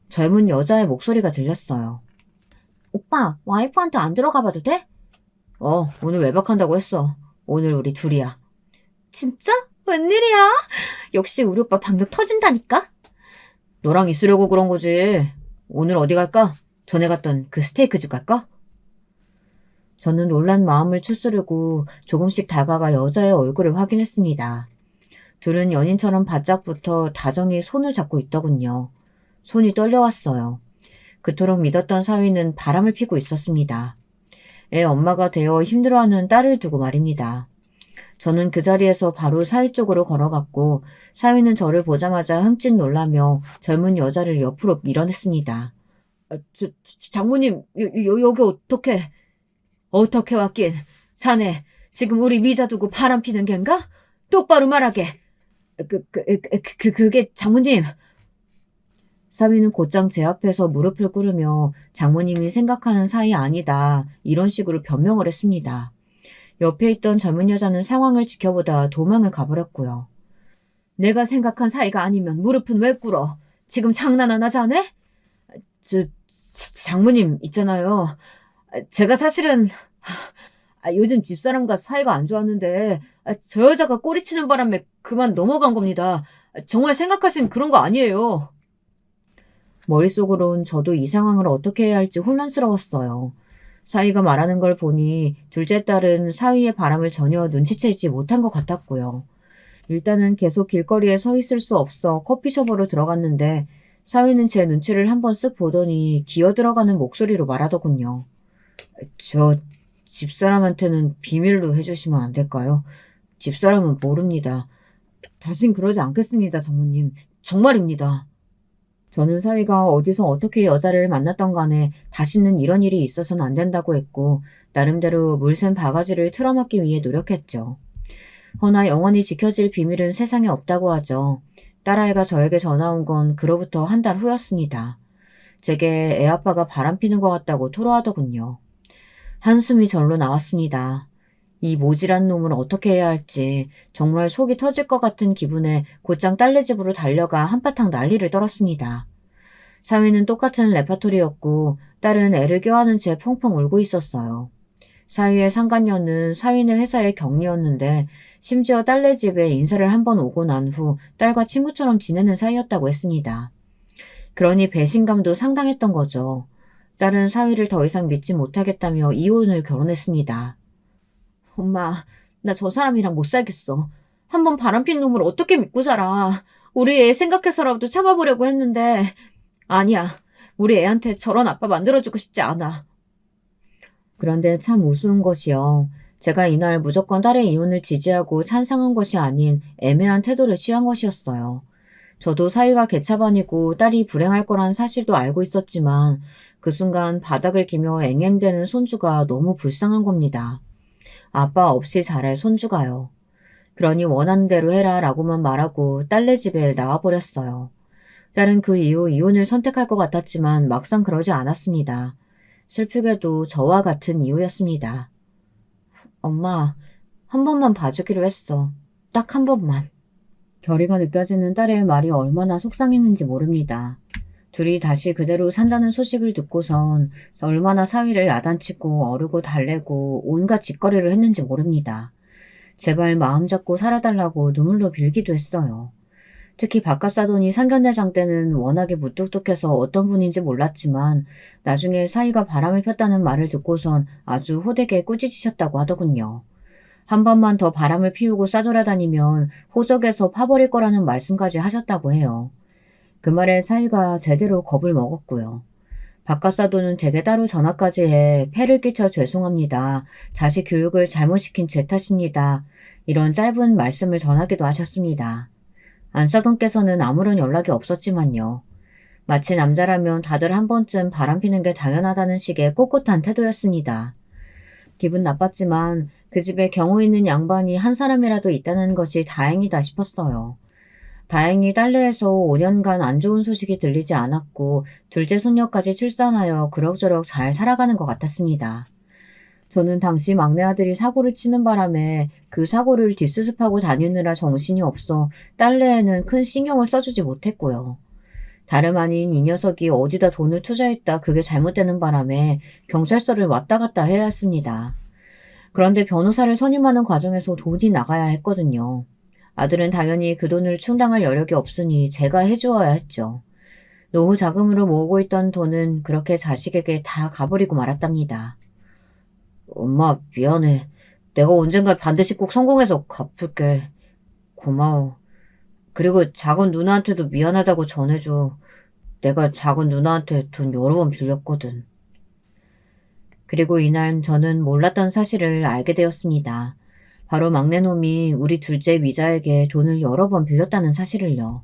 젊은 여자의 목소리가 들렸어요. 오빠, 와이프한테 안 들어가 봐도 돼? 오늘 외박한다고 했어. 오늘 우리 둘이야. 진짜? 웬일이야? 역시 우리 오빠 박력 터진다니까? 너랑 있으려고 그런 거지. 오늘 어디 갈까? 전에 갔던 그 스테이크 집 갈까? 저는 놀란 마음을 추스르고 조금씩 다가가 여자의 얼굴을 확인했습니다. 둘은 연인처럼 바짝 붙어 다정히 손을 잡고 있더군요. 손이 떨려왔어요. 그토록 믿었던 사위는 바람을 피고 있었습니다. 애 엄마가 되어 힘들어하는 딸을 두고 말입니다. 저는 그 자리에서 바로 사위 쪽으로 걸어갔고 사위는 저를 보자마자 흠칫 놀라며 젊은 여자를 옆으로 밀어냈습니다. 장모님, 여기 어떻게 왔긴? 자네, 지금 우리 미자 두고 바람 피는 겐가? 똑바로 말하게. 그게 장모님. 사위는 곧장 제 앞에서 무릎을 꿇으며 장모님이 생각하는 사이 아니다. 이런 식으로 변명을 했습니다. 옆에 있던 젊은 여자는 상황을 지켜보다 도망을 가버렸고요. 내가 생각한 사이가 아니면 무릎은 왜 꿇어? 지금 장난하나 자네? 장모님 있잖아요. 제가 사실은 요즘 집사람과 사이가 안 좋았는데 저 여자가 꼬리치는 바람에 그만 넘어간 겁니다. 정말 생각하신 그런 거 아니에요. 머릿속으론 저도 이 상황을 어떻게 해야 할지 혼란스러웠어요. 사위가 말하는 걸 보니 둘째 딸은 사위의 바람을 전혀 눈치채지 못한 것 같았고요. 일단은 계속 길거리에 서 있을 수 없어 커피숍으로 들어갔는데 사위는 제 눈치를 한번 쓱 보더니 기어들어가는 목소리로 말하더군요. 저 집사람한테는 비밀로 해주시면 안 될까요? 집사람은 모릅니다. 다신 그러지 않겠습니다, 장모님. 정말입니다. 저는 사위가 어디서 어떻게 여자를 만났던 간에 다시는 이런 일이 있어서는 안 된다고 했고 나름대로 물샘 바가지를 틀어막기 위해 노력했죠. 허나 영원히 지켜질 비밀은 세상에 없다고 하죠. 딸아이가 저에게 전화 온 건 그로부터 한 달 후였습니다. 제게 애아빠가 바람피는 것 같다고 토로하더군요. 한숨이 절로 나왔습니다. 이 모질한 놈을 어떻게 해야 할지 정말 속이 터질 것 같은 기분에 곧장 딸네 집으로 달려가 한바탕 난리를 떨었습니다. 사위는 똑같은 레파토리였고 딸은 애를 껴안은 채 펑펑 울고 있었어요. 사위의 상간녀는 사위네 회사의 경리였는데 심지어 딸네 집에 인사를 한번 오고 난 후 딸과 친구처럼 지내는 사이였다고 했습니다. 그러니 배신감도 상당했던 거죠. 딸은 사위를 더 이상 믿지 못하겠다며 이혼을 결혼했습니다. 엄마, 나 저 사람이랑 못 살겠어. 한번 바람핀 놈을 어떻게 믿고 살아. 우리 애 생각해서라도 참아보려고 했는데 아니야. 우리 애한테 저런 아빠 만들어주고 싶지 않아. 그런데 참 우스운 것이요. 제가 이날 무조건 딸의 이혼을 지지하고 찬성한 것이 아닌 애매한 태도를 취한 것이었어요. 저도 사위가 개차반이고 딸이 불행할 거란 사실도 알고 있었지만 그 순간 바닥을 기며 앵앵대는 손주가 너무 불쌍한 겁니다. 아빠 없이 자랄 손주가요. 그러니 원하는 대로 해라 라고만 말하고 딸네 집에 나와버렸어요. 딸은 그 이후 이혼을 선택할 것 같았지만 막상 그러지 않았습니다. 슬프게도 저와 같은 이유였습니다. 엄마, 한 번만 봐주기로 했어. 딱 한 번만. 결의가 느껴지는 딸의 말이 얼마나 속상했는지 모릅니다. 둘이 다시 그대로 산다는 소식을 듣고선 얼마나 사위를 야단치고 어르고 달래고 온갖 짓거리를 했는지 모릅니다. 제발 마음 잡고 살아달라고 눈물로 빌기도 했어요. 특히 바깥사돈이 상견례장 때는 워낙에 무뚝뚝해서 어떤 분인지 몰랐지만 나중에 사위가 바람을 폈다는 말을 듣고선 아주 호되게 꾸짖으셨다고 하더군요. 한 번만 더 바람을 피우고 싸돌아다니면 호적에서 파버릴 거라는 말씀까지 하셨다고 해요. 그 말에 사위가 제대로 겁을 먹었고요. 바깥사돈은 제게 따로 전화까지 해 폐를 끼쳐 죄송합니다. 자식 교육을 잘못 시킨 제 탓입니다. 이런 짧은 말씀을 전하기도 하셨습니다. 안사돈께서는 아무런 연락이 없었지만요. 마치 남자라면 다들 한 번쯤 바람피는 게 당연하다는 식의 꼿꼿한 태도였습니다. 기분 나빴지만 그 집에 경우 있는 양반이 한 사람이라도 있다는 것이 다행이다 싶었어요. 다행히 딸내에서 5년간 안 좋은 소식이 들리지 않았고 둘째 손녀까지 출산하여 그럭저럭 잘 살아가는 것 같았습니다. 저는 당시 막내 아들이 사고를 치는 바람에 그 사고를 뒷수습하고 다니느라 정신이 없어 딸내에는 큰 신경을 써주지 못했고요. 다름 아닌 이 녀석이 어디다 돈을 투자했다 그게 잘못되는 바람에 경찰서를 왔다 갔다 해야 했습니다. 그런데 변호사를 선임하는 과정에서 돈이 나가야 했거든요. 아들은 당연히 그 돈을 충당할 여력이 없으니 제가 해주어야 했죠. 노후 자금으로 모으고 있던 돈은 그렇게 자식에게 다 가버리고 말았답니다. 엄마, 미안해. 내가 언젠가 반드시 꼭 성공해서 갚을게. 고마워. 그리고 작은 누나한테도 미안하다고 전해줘. 내가 작은 누나한테 돈 여러 번 빌렸거든. 그리고 이날 저는 몰랐던 사실을 알게 되었습니다. 바로 막내놈이 우리 둘째 미자에게 돈을 여러 번 빌렸다는 사실을요.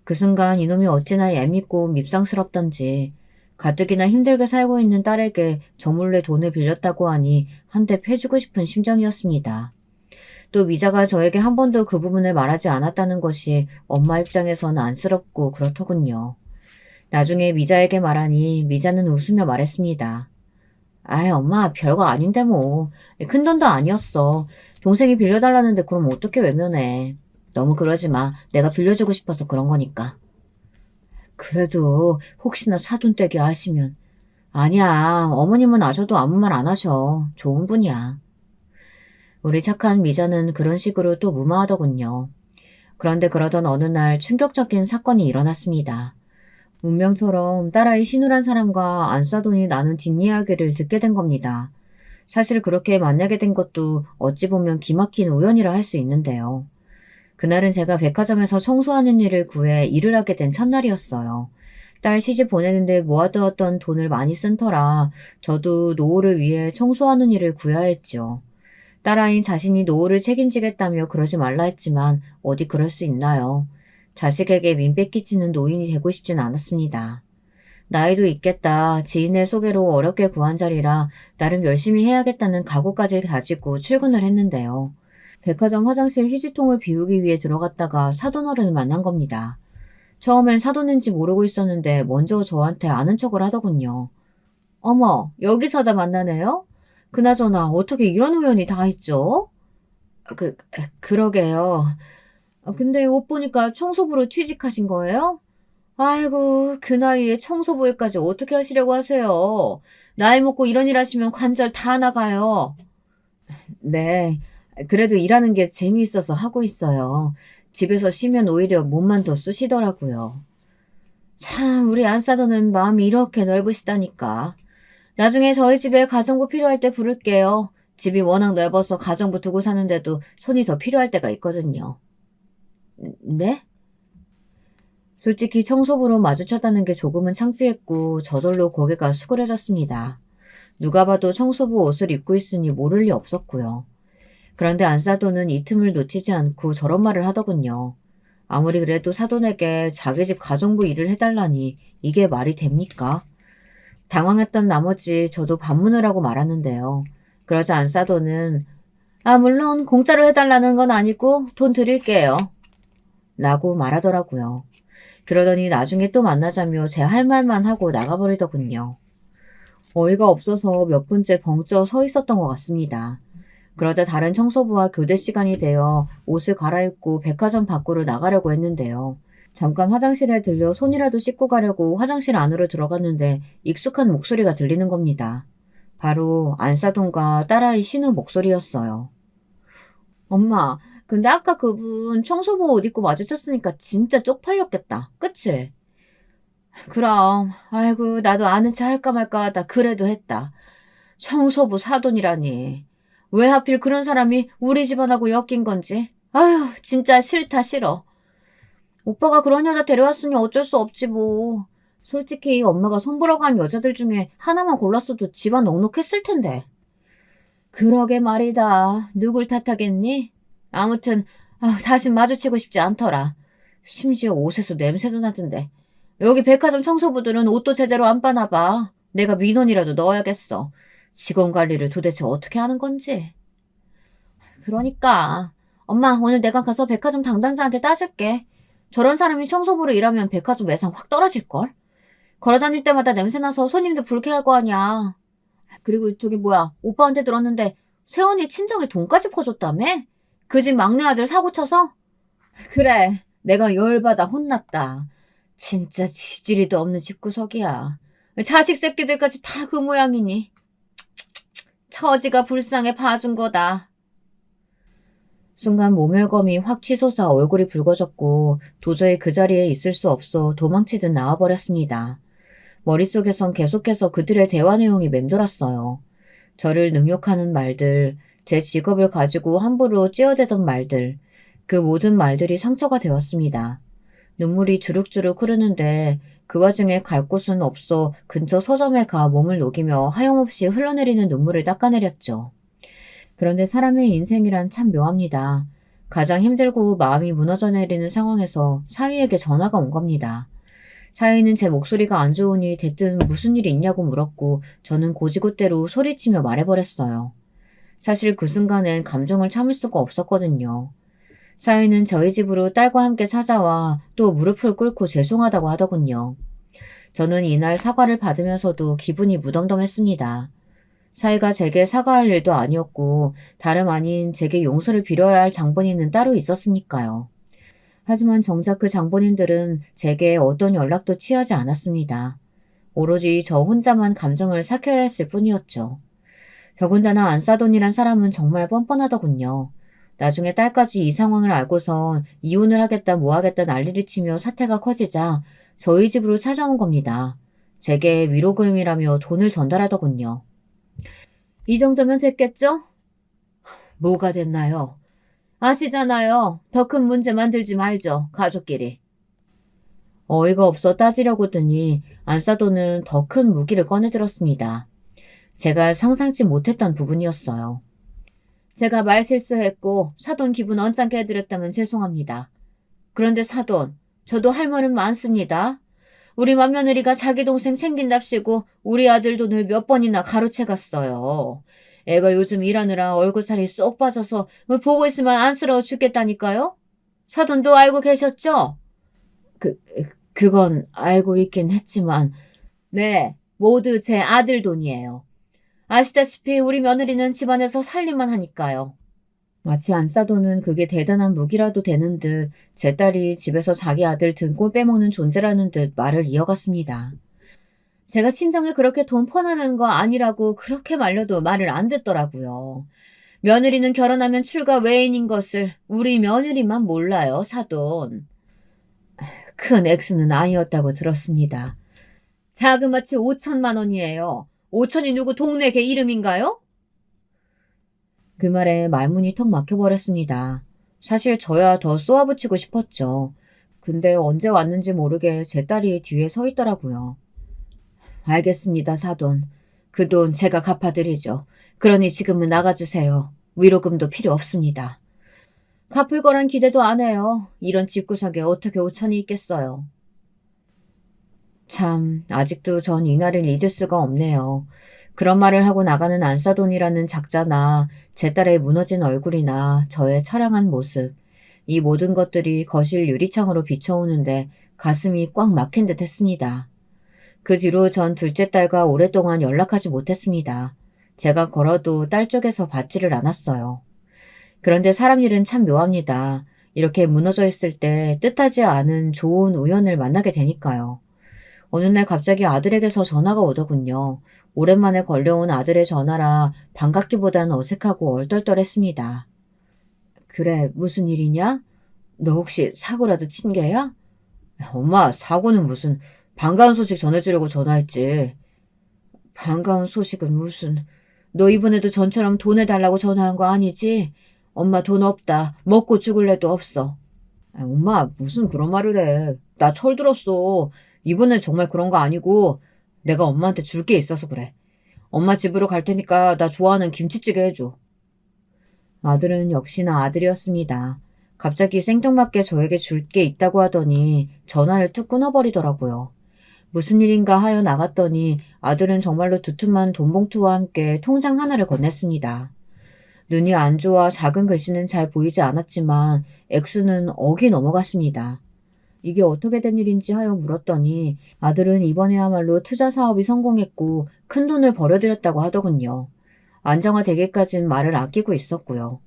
그 순간 이놈이 어찌나 얄밉고 밉상스럽던지 가뜩이나 힘들게 살고 있는 딸에게 저 몰래 돈을 빌렸다고 하니 한 대 패주고 싶은 심정이었습니다. 또 미자가 저에게 한 번도 그 부분을 말하지 않았다는 것이 엄마 입장에선 안쓰럽고 그렇더군요. 나중에 미자에게 말하니 미자는 웃으며 말했습니다. 아이, 엄마, 별거 아닌데 뭐. 큰 돈도 아니었어. 동생이 빌려달라는데 그럼 어떻게 외면해. 너무 그러지 마. 내가 빌려주고 싶어서 그런 거니까. 그래도 혹시나 사돈 떼기 하시면. 아니야. 어머님은 아셔도 아무 말 안 하셔. 좋은 분이야. 우리 착한 미자는 그런 식으로 또 무마하더군요. 그런데 그러던 어느 날 충격적인 사건이 일어났습니다. 운명처럼 딸아이 신우란 사람과 안싸돈이 나눈 뒷이야기를 듣게 된 겁니다. 사실 그렇게 만나게 된 것도 어찌 보면 기막힌 우연이라 할 수 있는데요. 그날은 제가 백화점에서 청소하는 일을 구해 일을 하게 된 첫날이었어요. 딸 시집 보내는데 모아두었던 돈을 많이 쓴 터라 저도 노후를 위해 청소하는 일을 구해야 했죠. 딸아이는 자신이 노후를 책임지겠다며 그러지 말라 했지만 어디 그럴 수 있나요? 자식에게 민폐 끼치는 노인이 되고 싶진 않았습니다. 나이도 있겠다. 지인의 소개로 어렵게 구한 자리라 나름 열심히 해야겠다는 각오까지 가지고 출근을 했는데요. 백화점 화장실 휴지통을 비우기 위해 들어갔다가 사돈어른을 만난 겁니다. 처음엔 사돈인지 모르고 있었는데 먼저 저한테 아는 척을 하더군요. 어머, 여기서다 만나네요? 그나저나 어떻게 이런 우연이 다 있죠? 그러게요. 근데 옷 보니까 청소부로 취직하신 거예요? 아이고, 그 나이에 청소부 일까지 어떻게 하시려고 하세요? 나이 먹고 이런 일 하시면 관절 다 나가요. 네, 그래도 일하는 게 재미있어서 하고 있어요. 집에서 쉬면 오히려 몸만 더 쑤시더라고요. 참, 우리 안사도는 마음이 이렇게 넓으시다니까. 나중에 저희 집에 가정부 필요할 때 부를게요. 집이 워낙 넓어서 가정부 두고 사는데도 손이 더 필요할 때가 있거든요. 네? 솔직히 청소부로 마주쳤다는 게 조금은 창피했고 저절로 고개가 수그려졌습니다. 누가 봐도 청소부 옷을 입고 있으니 모를 리 없었고요. 그런데 안사돈은 이 틈을 놓치지 않고 저런 말을 하더군요. 아무리 그래도 사돈에게 자기 집 가정부 일을 해달라니 이게 말이 됩니까? 당황했던 나머지 저도 반문을 하고 말았는데요. 그러자 안사돈은 물론 공짜로 해달라는 건 아니고 돈 드릴게요. 라고 말하더라고요. 그러더니 나중에 또 만나자며 제 할 말만 하고 나가버리더군요. 어이가 없어서 몇 분째 벙쪄 서 있었던 것 같습니다. 그러다 다른 청소부와 교대 시간이 되어 옷을 갈아입고 백화점 밖으로 나가려고 했는데요. 잠깐 화장실에 들려 손이라도 씻고 가려고 화장실 안으로 들어갔는데 익숙한 목소리가 들리는 겁니다. 바로 안사돈과 딸아이 신우 목소리였어요. 엄마, 근데 아까 그분 청소부 옷 입고 마주쳤으니까 진짜 쪽팔렸겠다. 그치? 그럼, 아이고, 나도 아는 체 할까 말까 하다 그래도 했다. 청소부 사돈이라니. 왜 하필 그런 사람이 우리 집안하고 엮인 건지. 아휴, 진짜 싫다, 싫어. 오빠가 그런 여자 데려왔으니 어쩔 수 없지 뭐. 솔직히 엄마가 손보러 간 여자들 중에 하나만 골랐어도 집안 넉넉했을 텐데. 그러게 말이다. 누굴 탓하겠니? 아무튼 다신 마주치고 싶지 않더라. 심지어 옷에서 냄새도 나던데. 여기 백화점 청소부들은 옷도 제대로 안 빠나 봐. 내가 민원이라도 넣어야겠어. 직원 관리를 도대체 어떻게 하는 건지. 그러니까 엄마 오늘 내가 가서 백화점 담당자한테 따질게. 저런 사람이 청소부로 일하면 백화점 매상 확 떨어질걸? 걸어다닐 때마다 냄새나서 손님들 불쾌할 거 아니야. 그리고 저기 뭐야 오빠한테 들었는데 세원이 친정에 돈까지 퍼줬다며? 그 집 막내 아들 사고 쳐서? 그래 내가 열받아 혼났다. 진짜 지지리도 없는 집구석이야. 자식 새끼들까지 다 그 모양이니. 처지가 불쌍해 봐준 거다. 순간 모멸감이 확 치솟아 얼굴이 붉어졌고 도저히 그 자리에 있을 수 없어 도망치듯 나와버렸습니다. 머릿속에선 계속해서 그들의 대화 내용이 맴돌았어요. 저를 능욕하는 말들, 제 직업을 가지고 함부로 찌어대던 말들, 그 모든 말들이 상처가 되었습니다. 눈물이 주룩주룩 흐르는데 그 와중에 갈 곳은 없어 근처 서점에 가 몸을 녹이며 하염없이 흘러내리는 눈물을 닦아내렸죠. 그런데 사람의 인생이란 참 묘합니다. 가장 힘들고 마음이 무너져 내리는 상황에서 사위에게 전화가 온 겁니다. 사위는 제 목소리가 안 좋으니 대뜸 무슨 일 있냐고 물었고 저는 고지고대로 소리치며 말해버렸어요. 사실 그 순간엔 감정을 참을 수가 없었거든요. 사위는 저희 집으로 딸과 함께 찾아와 또 무릎을 꿇고 죄송하다고 하더군요. 저는 이날 사과를 받으면서도 기분이 무덤덤했습니다. 사위가 제게 사과할 일도 아니었고 다름 아닌 제게 용서를 빌어야 할 장본인은 따로 있었으니까요. 하지만 정작 그 장본인들은 제게 어떤 연락도 취하지 않았습니다. 오로지 저 혼자만 감정을 삭혀야 했을 뿐이었죠. 더군다나 안사돈이란 사람은 정말 뻔뻔하더군요. 나중에 딸까지 이 상황을 알고선 이혼을 하겠다 뭐하겠다 난리를 치며 사태가 커지자 저희 집으로 찾아온 겁니다. 제게 위로금이라며 돈을 전달하더군요. 이 정도면 됐겠죠? 뭐가 됐나요? 아시잖아요. 더 큰 문제 만들지 말죠. 가족끼리. 어이가 없어 따지려고 드니 안사돈은 더 큰 무기를 꺼내들었습니다. 제가 상상치 못했던 부분이었어요. 제가 말 실수했고 사돈 기분 언짢게 해드렸다면 죄송합니다. 그런데 사돈, 저도 할 말은 많습니다. 우리 맏며느리가 자기 동생 챙긴답시고 우리 아들 돈을 몇 번이나 가로채 갔어요. 애가 요즘 일하느라 얼굴살이 쏙 빠져서 보고 있으면 안쓰러워 죽겠다니까요? 사돈도 알고 계셨죠? 그건 알고 있긴 했지만 네, 모두 제 아들 돈이에요. 아시다시피 우리 며느리는 집안에서 살림만 하니까요. 마치 안사돈은 그게 대단한 무기라도 되는 듯 제 딸이 집에서 자기 아들 등골 빼먹는 존재라는 듯 말을 이어갔습니다. 제가 친정에 그렇게 돈 퍼나는 거 아니라고 그렇게 말려도 말을 안 듣더라고요. 며느리는 결혼하면 출가 외인인 것을 우리 며느리만 몰라요, 사돈. 큰 액수는 아니었다고 들었습니다. 자그마치 5천만 원이에요. 5천이 누구 동네 개 이름인가요? 그 말에 말문이 턱 막혀버렸습니다. 사실 저야 더 쏘아붙이고 싶었죠. 근데 언제 왔는지 모르게 제 딸이 뒤에 서 있더라고요. 알겠습니다, 사돈. 그 돈 제가 갚아드리죠. 그러니 지금은 나가주세요. 위로금도 필요 없습니다. 갚을 거란 기대도 안 해요. 이런 집구석에 어떻게 5천이 있겠어요. 참, 아직도 전 이날을 잊을 수가 없네요. 그런 말을 하고 나가는 안사돈이라는 작자나 제 딸의 무너진 얼굴이나 저의 처량한 모습, 이 모든 것들이 거실 유리창으로 비춰오는데 가슴이 꽉 막힌 듯 했습니다. 그 뒤로 전 둘째 딸과 오랫동안 연락하지 못했습니다. 제가 걸어도 딸 쪽에서 받지를 않았어요. 그런데 사람 일은 참 묘합니다. 이렇게 무너져 있을 때 뜻하지 않은 좋은 우연을 만나게 되니까요. 어느 날 갑자기 아들에게서 전화가 오더군요. 오랜만에 걸려온 아들의 전화라 반갑기보단 어색하고 얼떨떨했습니다. 그래, 무슨 일이냐? 너 혹시 사고라도 친 게야? 엄마, 사고는 무슨, 반가운 소식 전해주려고 전화했지. 반가운 소식은 무슨, 너 이번에도 전처럼 돈 해달라고 전화한 거 아니지? 엄마 돈 없다. 먹고 죽을래도 없어. 엄마, 무슨 그런 말을 해. 나 철들었어. 이번엔 정말 그런 거 아니고 내가 엄마한테 줄 게 있어서 그래. 엄마 집으로 갈 테니까 나 좋아하는 김치찌개 해줘. 아들은 역시나 아들이었습니다. 갑자기 생뚱맞게 저에게 줄 게 있다고 하더니 전화를 툭 끊어버리더라고요. 무슨 일인가 하여 나갔더니 아들은 정말로 두툼한 돈봉투와 함께 통장 하나를 건넸습니다. 눈이 안 좋아 작은 글씨는 잘 보이지 않았지만 액수는 억이 넘어갔습니다. 이게 어떻게 된 일인지 하여 물었더니 아들은 이번에야말로 투자 사업이 성공했고 큰 돈을 벌여들였다고 하더군요. 안정화되기까진 말을 아끼고 있었고요.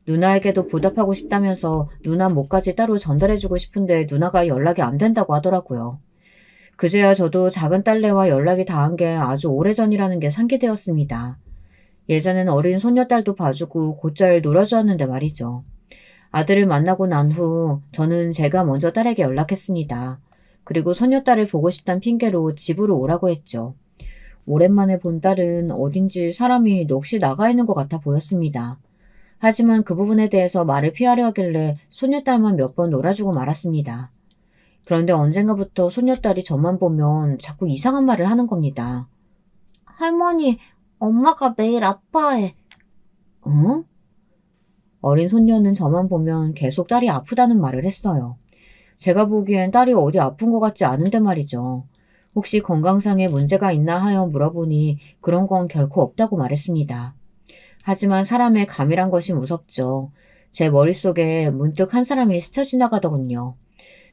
누나에게도 보답하고 싶다면서 누나 몫까지 따로 전달해주고 싶은데 누나가 연락이 안 된다고 하더라고요. 그제야 저도 작은 딸내와 연락이 닿은 게 아주 오래전이라는 게 상기되었습니다. 예전엔 어린 손녀딸도 봐주고 곧잘 놀아주었는데 말이죠. 아들을 만나고 난 후 저는 제가 먼저 딸에게 연락했습니다. 그리고 손녀딸을 보고 싶단 핑계로 집으로 오라고 했죠. 오랜만에 본 딸은 어딘지 사람이 넋이 나가 있는 것 같아 보였습니다. 하지만 그 부분에 대해서 말을 피하려 하길래 손녀딸만 몇 번 놀아주고 말았습니다. 그런데 언젠가부터 손녀딸이 저만 보면 자꾸 이상한 말을 하는 겁니다. 할머니, 엄마가 매일 아파해. 어? 어린 손녀는 저만 보면 계속 딸이 아프다는 말을 했어요. 제가 보기엔 딸이 어디 아픈 것 같지 않은데 말이죠. 혹시 건강상에 문제가 있나 하여 물어보니 그런 건 결코 없다고 말했습니다. 하지만 사람의 감이란 것이 무섭죠. 제 머릿속에 문득 한 사람이 스쳐 지나가더군요.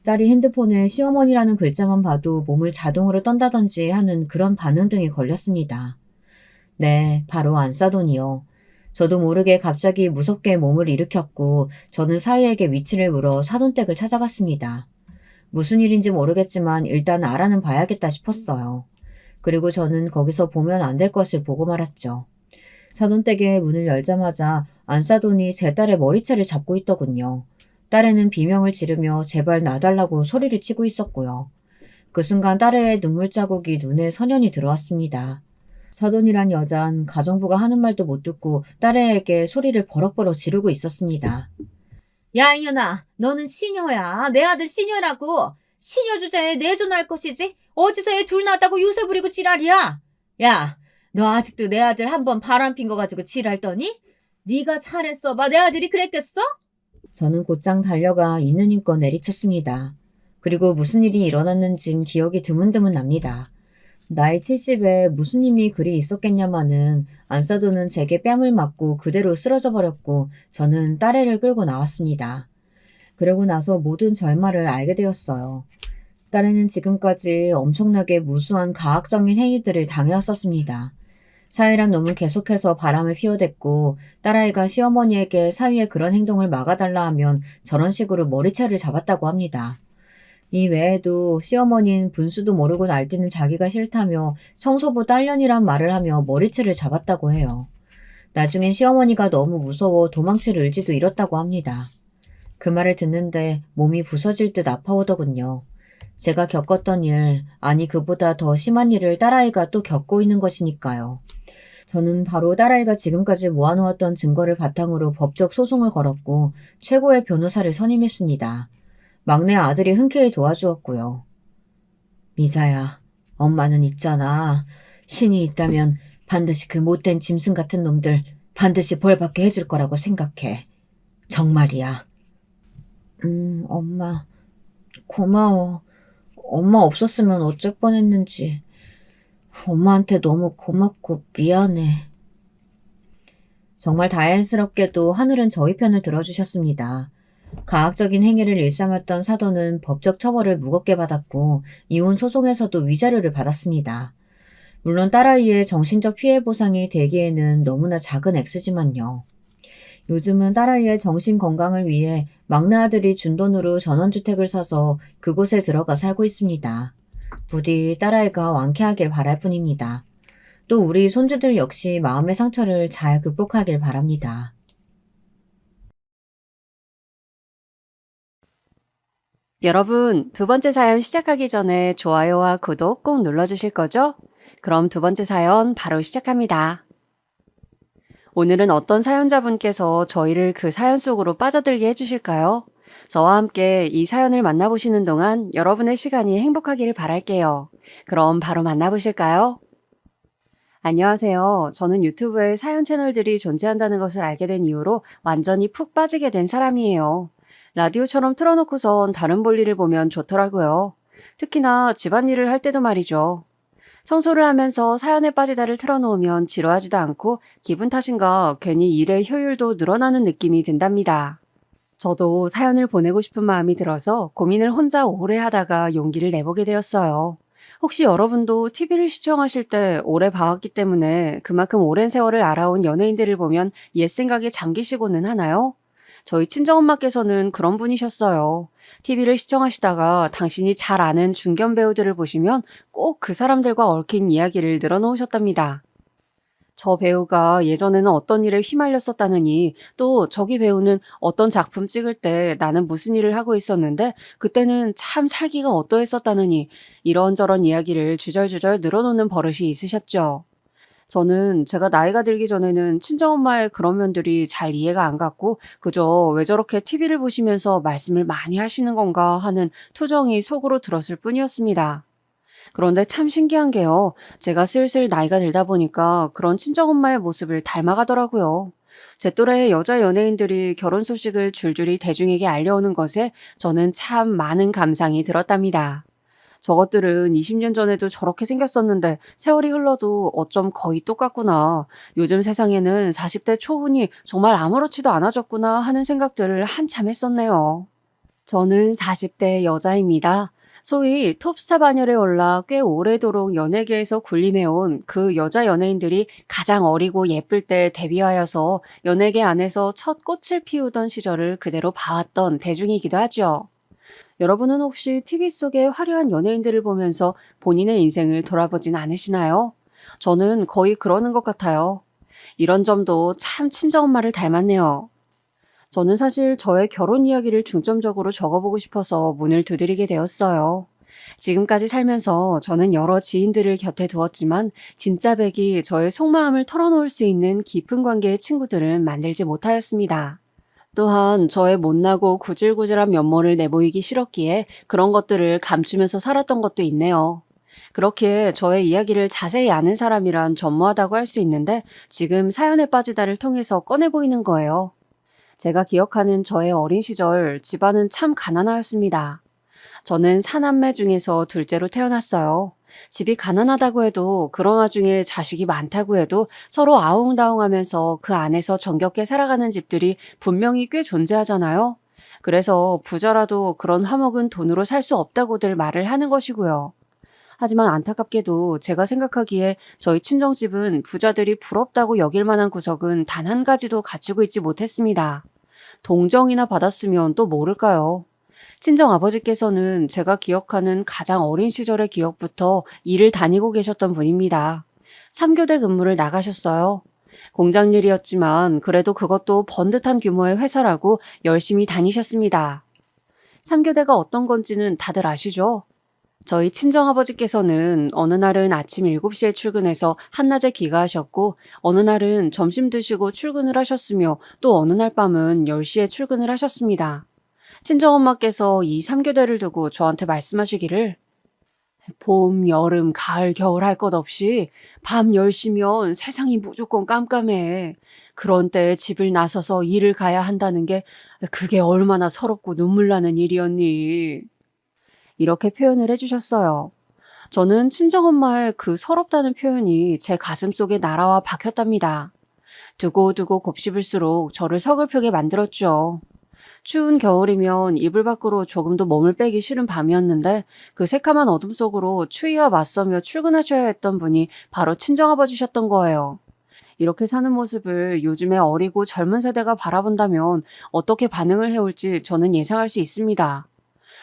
딸이 핸드폰에 시어머니라는 글자만 봐도 몸을 자동으로 떤다든지 하는 그런 반응 등이 걸렸습니다. 네, 바로 안사돈이요. 저도 모르게 갑자기 무섭게 몸을 일으켰고 저는 사위에게 위치를 물어 사돈댁을 찾아갔습니다. 무슨 일인지 모르겠지만 일단 알아는 봐야겠다 싶었어요. 그리고 저는 거기서 보면 안 될 것을 보고 말았죠. 사돈댁의 문을 열자마자 안사돈이 제 딸의 머리채를 잡고 있더군요. 딸애는 비명을 지르며 제발 놔달라고 소리를 치고 있었고요. 그 순간 딸애의 눈물 자국이 눈에 선연히 들어왔습니다. 사돈이란 여잔 가정부가 하는 말도 못 듣고 딸애에게 소리를 버럭버럭 지르고 있었습니다. 야, 이년아, 너는 시녀야. 내 아들 시녀라고. 시녀 주제에 내존할 것이지. 어디서 애 둘 낳았다고 유세 부리고 지랄이야. 야, 너 아직도 내 아들 한 번 바람핀 거 가지고 지랄 떠니? 네가 잘했어. 봐, 내 아들이 그랬겠어? 저는 곧장 달려가 있는 힘껏 내리쳤습니다. 그리고 무슨 일이 일어났는진 기억이 드문드문 납니다. 나이 70에 무슨 힘이 그리 있었겠냐마는 안사도는 제게 뺨을 맞고 그대로 쓰러져 버렸고 저는 딸애를 끌고 나왔습니다. 그러고 나서 모든 절말을 알게 되었어요. 딸애는 지금까지 엄청나게 무수한 가학적인 행위들을 당해왔었습니다. 사위란 놈은 계속해서 바람을 피워댔고 딸아이가 시어머니에게 사위의 그런 행동을 막아달라 하면 저런 식으로 머리채를 잡았다고 합니다. 이 외에도 시어머니는 분수도 모르고 날뛰는 자기가 싫다며 청소부 딸년이란 말을 하며 머리채를 잡았다고 해요. 나중엔 시어머니가 너무 무서워 도망칠 의지도 잃었다고 합니다. 그 말을 듣는데 몸이 부서질 듯 아파오더군요. 제가 겪었던 일, 아니 그보다 더 심한 일을 딸아이가 또 겪고 있는 것이니까요. 저는 바로 딸아이가 지금까지 모아놓았던 증거를 바탕으로 법적 소송을 걸었고 최고의 변호사를 선임했습니다. 막내 아들이 흔쾌히 도와주었고요. 미자야, 엄마는 있잖아. 신이 있다면 반드시 그 못된 짐승 같은 놈들 반드시 벌받게 해줄 거라고 생각해. 정말이야. 엄마, 고마워. 엄마 없었으면 어쩔 뻔했는지. 엄마한테 너무 고맙고 미안해. 정말 다행스럽게도 하늘은 저희 편을 들어주셨습니다. 가학적인 행위를 일삼았던 사도는 법적 처벌을 무겁게 받았고 이혼 소송에서도 위자료를 받았습니다. 물론 딸아이의 정신적 피해 보상이 되기에는 너무나 작은 액수지만요. 요즘은 딸아이의 정신 건강을 위해 막내 아들이 준 돈으로 전원주택을 사서 그곳에 들어가 살고 있습니다. 부디 딸아이가 완쾌하길 바랄 뿐입니다. 또 우리 손주들 역시 마음의 상처를 잘 극복하길 바랍니다. 여러분, 두 번째 사연 시작하기 전에 좋아요와 구독 꼭 눌러주실 거죠? 그럼 두 번째 사연 바로 시작합니다. 오늘은 어떤 사연자분께서 저희를 그 사연 속으로 빠져들게 해주실까요? 저와 함께 이 사연을 만나보시는 동안 여러분의 시간이 행복하기를 바랄게요. 그럼 바로 만나보실까요? 안녕하세요. 저는 유튜브에 사연 채널들이 존재한다는 것을 알게 된 이후로 완전히 푹 빠지게 된 사람이에요. 라디오처럼 틀어놓고선 다른 볼일을 보면 좋더라고요. 특히나 집안일을 할 때도 말이죠. 청소를 하면서 사연에 빠지다를 틀어놓으면 지루하지도 않고 기분 탓인가 괜히 일의 효율도 늘어나는 느낌이 든답니다. 저도 사연을 보내고 싶은 마음이 들어서 고민을 혼자 오래 하다가 용기를 내보게 되었어요. 혹시 여러분도 TV를 시청하실 때 오래 봐왔기 때문에 그만큼 오랜 세월을 알아온 연예인들을 보면 옛 생각에 잠기시고는 하나요? 저희 친정엄마께서는 그런 분이셨어요. TV를 시청하시다가 당신이 잘 아는 중견 배우들을 보시면 꼭 그 사람들과 얽힌 이야기를 늘어놓으셨답니다. 저 배우가 예전에는 어떤 일에 휘말렸었다느니, 또 저기 배우는 어떤 작품 찍을 때 나는 무슨 일을 하고 있었는데 그때는 참 살기가 어떠했었다느니, 이런저런 이야기를 주절주절 늘어놓는 버릇이 있으셨죠. 저는 제가 나이가 들기 전에는 친정엄마의 그런 면들이 잘 이해가 안 갔고, 그저 왜 저렇게 TV를 보시면서 말씀을 많이 하시는 건가 하는 투정이 속으로 들었을 뿐이었습니다. 그런데 참 신기한 게요. 제가 슬슬 나이가 들다 보니까 그런 친정엄마의 모습을 닮아가더라고요. 제 또래의 여자 연예인들이 결혼 소식을 줄줄이 대중에게 알려오는 것에 저는 참 많은 감상이 들었답니다. 저것들은 20년 전에도 저렇게 생겼었는데 세월이 흘러도 어쩜 거의 똑같구나. 요즘 세상에는 40대 초혼이 정말 아무렇지도 않아졌구나 하는 생각들을 한참 했었네요. 저는 40대 여자입니다. 소위 톱스타 반열에 올라 꽤 오래도록 연예계에서 군림해온 그 여자 연예인들이 가장 어리고 예쁠 때 데뷔하여서 연예계 안에서 첫 꽃을 피우던 시절을 그대로 봐왔던 대중이기도 하죠. 여러분은 혹시 TV 속의 화려한 연예인들을 보면서 본인의 인생을 돌아보진 않으시나요? 저는 거의 그러는 것 같아요. 이런 점도 참 친정엄마를 닮았네요. 저는 사실 저의 결혼 이야기를 중점적으로 적어보고 싶어서 문을 두드리게 되었어요. 지금까지 살면서 저는 여러 지인들을 곁에 두었지만 진짜 백이 저의 속마음을 털어놓을 수 있는 깊은 관계의 친구들은 만들지 못하였습니다. 또한 저의 못나고 구질구질한 면모를 내보이기 싫었기에 그런 것들을 감추면서 살았던 것도 있네요. 그렇기에 저의 이야기를 자세히 아는 사람이란 전무하다고 할 수 있는데 지금 사연에 빠지다를 통해서 꺼내 보이는 거예요. 제가 기억하는 저의 어린 시절 집안은 참 가난하였습니다. 저는 사남매 중에서 둘째로 태어났어요. 집이 가난하다고 해도 그런 와중에 자식이 많다고 해도 서로 아웅다웅하면서 그 안에서 정겹게 살아가는 집들이 분명히 꽤 존재하잖아요. 그래서 부자라도 그런 화목은 돈으로 살 수 없다고들 말을 하는 것이고요. 하지만 안타깝게도 제가 생각하기에 저희 친정집은 부자들이 부럽다고 여길 만한 구석은 단 한 가지도 갖추고 있지 못했습니다. 동정이나 받았으면 또 모를까요? 친정 아버지께서는 제가 기억하는 가장 어린 시절의 기억부터 일을 다니고 계셨던 분입니다. 3교대 근무를 나가셨어요. 공장 일이었지만 그래도 그것도 번듯한 규모의 회사라고 열심히 다니셨습니다. 3교대가 어떤 건지는 다들 아시죠? 저희 친정아버지께서는 어느 날은 아침 7시에 출근해서 한낮에 귀가하셨고 어느 날은 점심 드시고 출근을 하셨으며 또 어느 날 밤은 10시에 출근을 하셨습니다. 친정엄마께서 이 3교대를 두고 저한테 말씀하시기를 봄, 여름, 가을, 겨울 할 것 없이 밤 10시면 세상이 무조건 깜깜해. 그런 때에 집을 나서서 일을 가야 한다는 게 그게 얼마나 서럽고 눈물 나는 일이었니. 이렇게 표현을 해주셨어요. 저는 친정엄마의 그 서럽다는 표현이 제 가슴 속에 날아와 박혔답니다. 두고두고 곱씹을수록 저를 서글프게 만들었죠. 추운 겨울이면 이불 밖으로 조금도 몸을 빼기 싫은 밤이었는데 그 새카만 어둠 속으로 추위와 맞서며 출근하셔야 했던 분이 바로 친정아버지셨던 거예요. 이렇게 사는 모습을 요즘의 어리고 젊은 세대가 바라본다면 어떻게 반응을 해올지 저는 예상할 수 있습니다.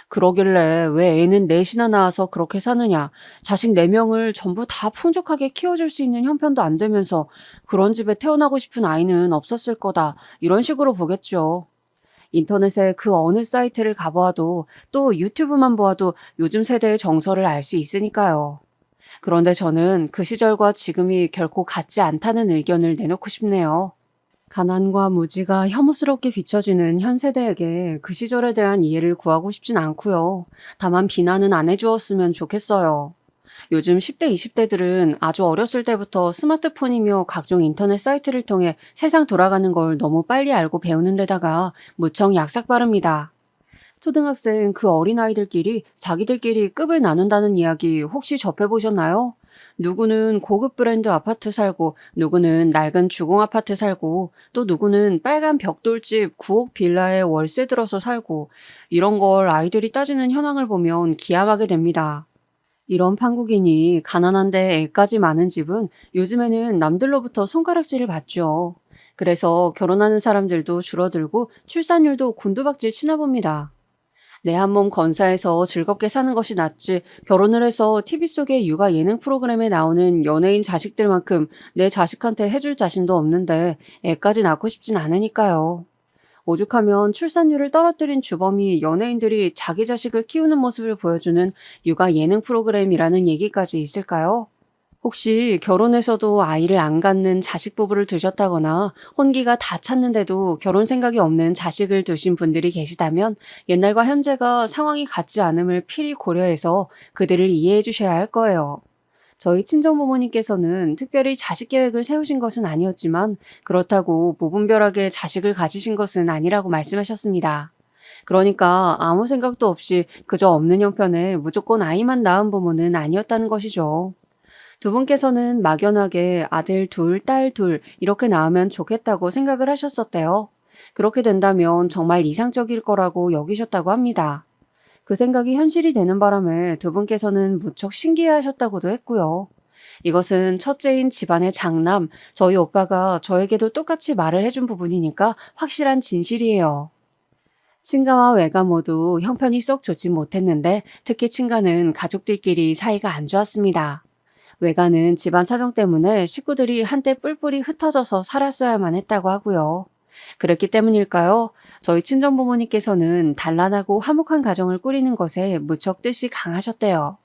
그러길래 왜 애는 넷이나 낳아서 그렇게 사느냐, 자식 4명을 전부 다 풍족하게 키워줄 수 있는 형편도 안 되면서 그런 집에 태어나고 싶은 아이는 없었을 거다, 이런 식으로 보겠죠. 인터넷에 그 어느 사이트를 가보아도 또 유튜브만 보아도 요즘 세대의 정서를 알 수 있으니까요. 그런데 저는 그 시절과 지금이 결코 같지 않다는 의견을 내놓고 싶네요. 가난과 무지가 혐오스럽게 비춰지는 현 세대에게 그 시절에 대한 이해를 구하고 싶진 않고요. 다만 비난은 안 해주었으면 좋겠어요. 요즘 10대, 20대들은 아주 어렸을 때부터 스마트폰이며 각종 인터넷 사이트를 통해 세상 돌아가는 걸 너무 빨리 알고 배우는 데다가 무척 약삭 빠릅니다. 초등학생 그 어린아이들끼리 자기들끼리 급을 나눈다는 이야기 혹시 접해보셨나요? 누구는 고급 브랜드 아파트 살고 누구는 낡은 주공 아파트 살고 또 누구는 빨간 벽돌집 9억 빌라에 월세 들어서 살고 이런 걸 아이들이 따지는 현황을 보면 기함하게 됩니다. 이런 판국이니 가난한데 애까지 많은 집은 요즘에는 남들로부터 손가락질을 받죠. 그래서 결혼하는 사람들도 줄어들고 출산율도 곤두박질 치나 봅니다. 내 한 몸 건사해서 즐겁게 사는 것이 낫지 결혼을 해서 TV 속의 육아 예능 프로그램에 나오는 연예인 자식들만큼 내 자식한테 해줄 자신도 없는데 애까지 낳고 싶진 않으니까요. 오죽하면 출산율을 떨어뜨린 주범이 연예인들이 자기 자식을 키우는 모습을 보여주는 육아 예능 프로그램이라는 얘기까지 있을까요? 혹시 결혼해서도 아이를 안 갖는 자식 부부를 두셨다거나 혼기가 다 찼는데도 결혼 생각이 없는 자식을 두신 분들이 계시다면 옛날과 현재가 상황이 같지 않음을 필히 고려해서 그들을 이해해 주셔야 할 거예요. 저희 친정부모님께서는 특별히 자식 계획을 세우신 것은 아니었지만 그렇다고 무분별하게 자식을 가지신 것은 아니라고 말씀하셨습니다. 그러니까 아무 생각도 없이 그저 없는 형편에 무조건 아이만 낳은 부모는 아니었다는 것이죠. 두 분께서는 막연하게 아들 둘, 딸 둘 이렇게 낳으면 좋겠다고 생각을 하셨었대요. 그렇게 된다면 정말 이상적일 거라고 여기셨다고 합니다. 그 생각이 현실이 되는 바람에 두 분께서는 무척 신기해하셨다고도 했고요. 이것은 첫째인 집안의 장남, 저희 오빠가 저에게도 똑같이 말을 해준 부분이니까 확실한 진실이에요. 친가와 외가 모두 형편이 썩 좋지 못했는데 특히 친가는 가족들끼리 사이가 안 좋았습니다. 외가는 집안 사정 때문에 식구들이 한때 뿔뿔이 흩어져서 살았어야만 했다고 하고요. 그렇기 때문일까요? 저희 친정부모님께서는 단란하고 화목한 가정을 꾸리는 것에 무척 뜻이 강하셨대요.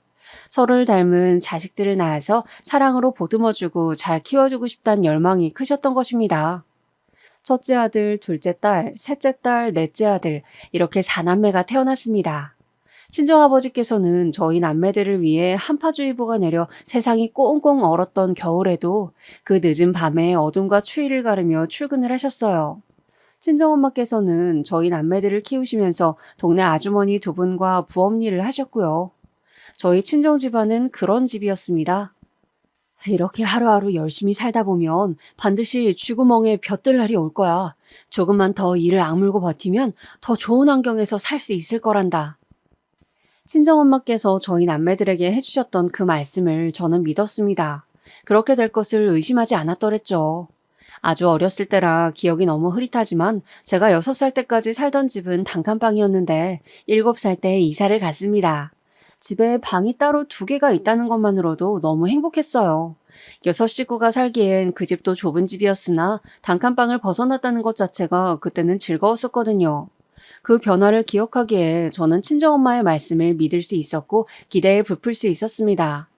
서로를 닮은 자식들을 낳아서 사랑으로 보듬어주고 잘 키워주고 싶다는 열망이 크셨던 것입니다. 첫째 아들, 둘째 딸, 셋째 딸, 넷째 아들 이렇게 4남매가 태어났습니다. 친정아버지께서는 저희 남매들을 위해 한파주의보가 내려 세상이 꽁꽁 얼었던 겨울에도 그 늦은 밤에 어둠과 추위를 가르며 출근을 하셨어요. 친정엄마께서는 저희 남매들을 키우시면서 동네 아주머니 두 분과 부업 일을 하셨고요. 저희 친정 집안은 그런 집이었습니다. 이렇게 하루하루 열심히 살다 보면 반드시 쥐구멍에 벼뜰 날이 올 거야. 조금만 더 이를 악물고 버티면 더 좋은 환경에서 살 수 있을 거란다. 친정엄마께서 저희 남매들에게 해주셨던 그 말씀을 저는 믿었습니다. 그렇게 될 것을 의심하지 않았더랬죠. 아주 어렸을 때라 기억이 너무 흐릿하지만 제가 6살 때까지 살던 집은 단칸방이었는데 7살 때 이사를 갔습니다. 집에 방이 따로 2개가 있다는 것만으로도 너무 행복했어요. 6식구가 살기엔 그 집도 좁은 집이었으나 단칸방을 벗어났다는 것 자체가 그때는 즐거웠었거든요. 그 변화를 기억하기에 저는 친정엄마의 말씀을 믿을 수 있었고 기대에 부풀 수 있었습니다.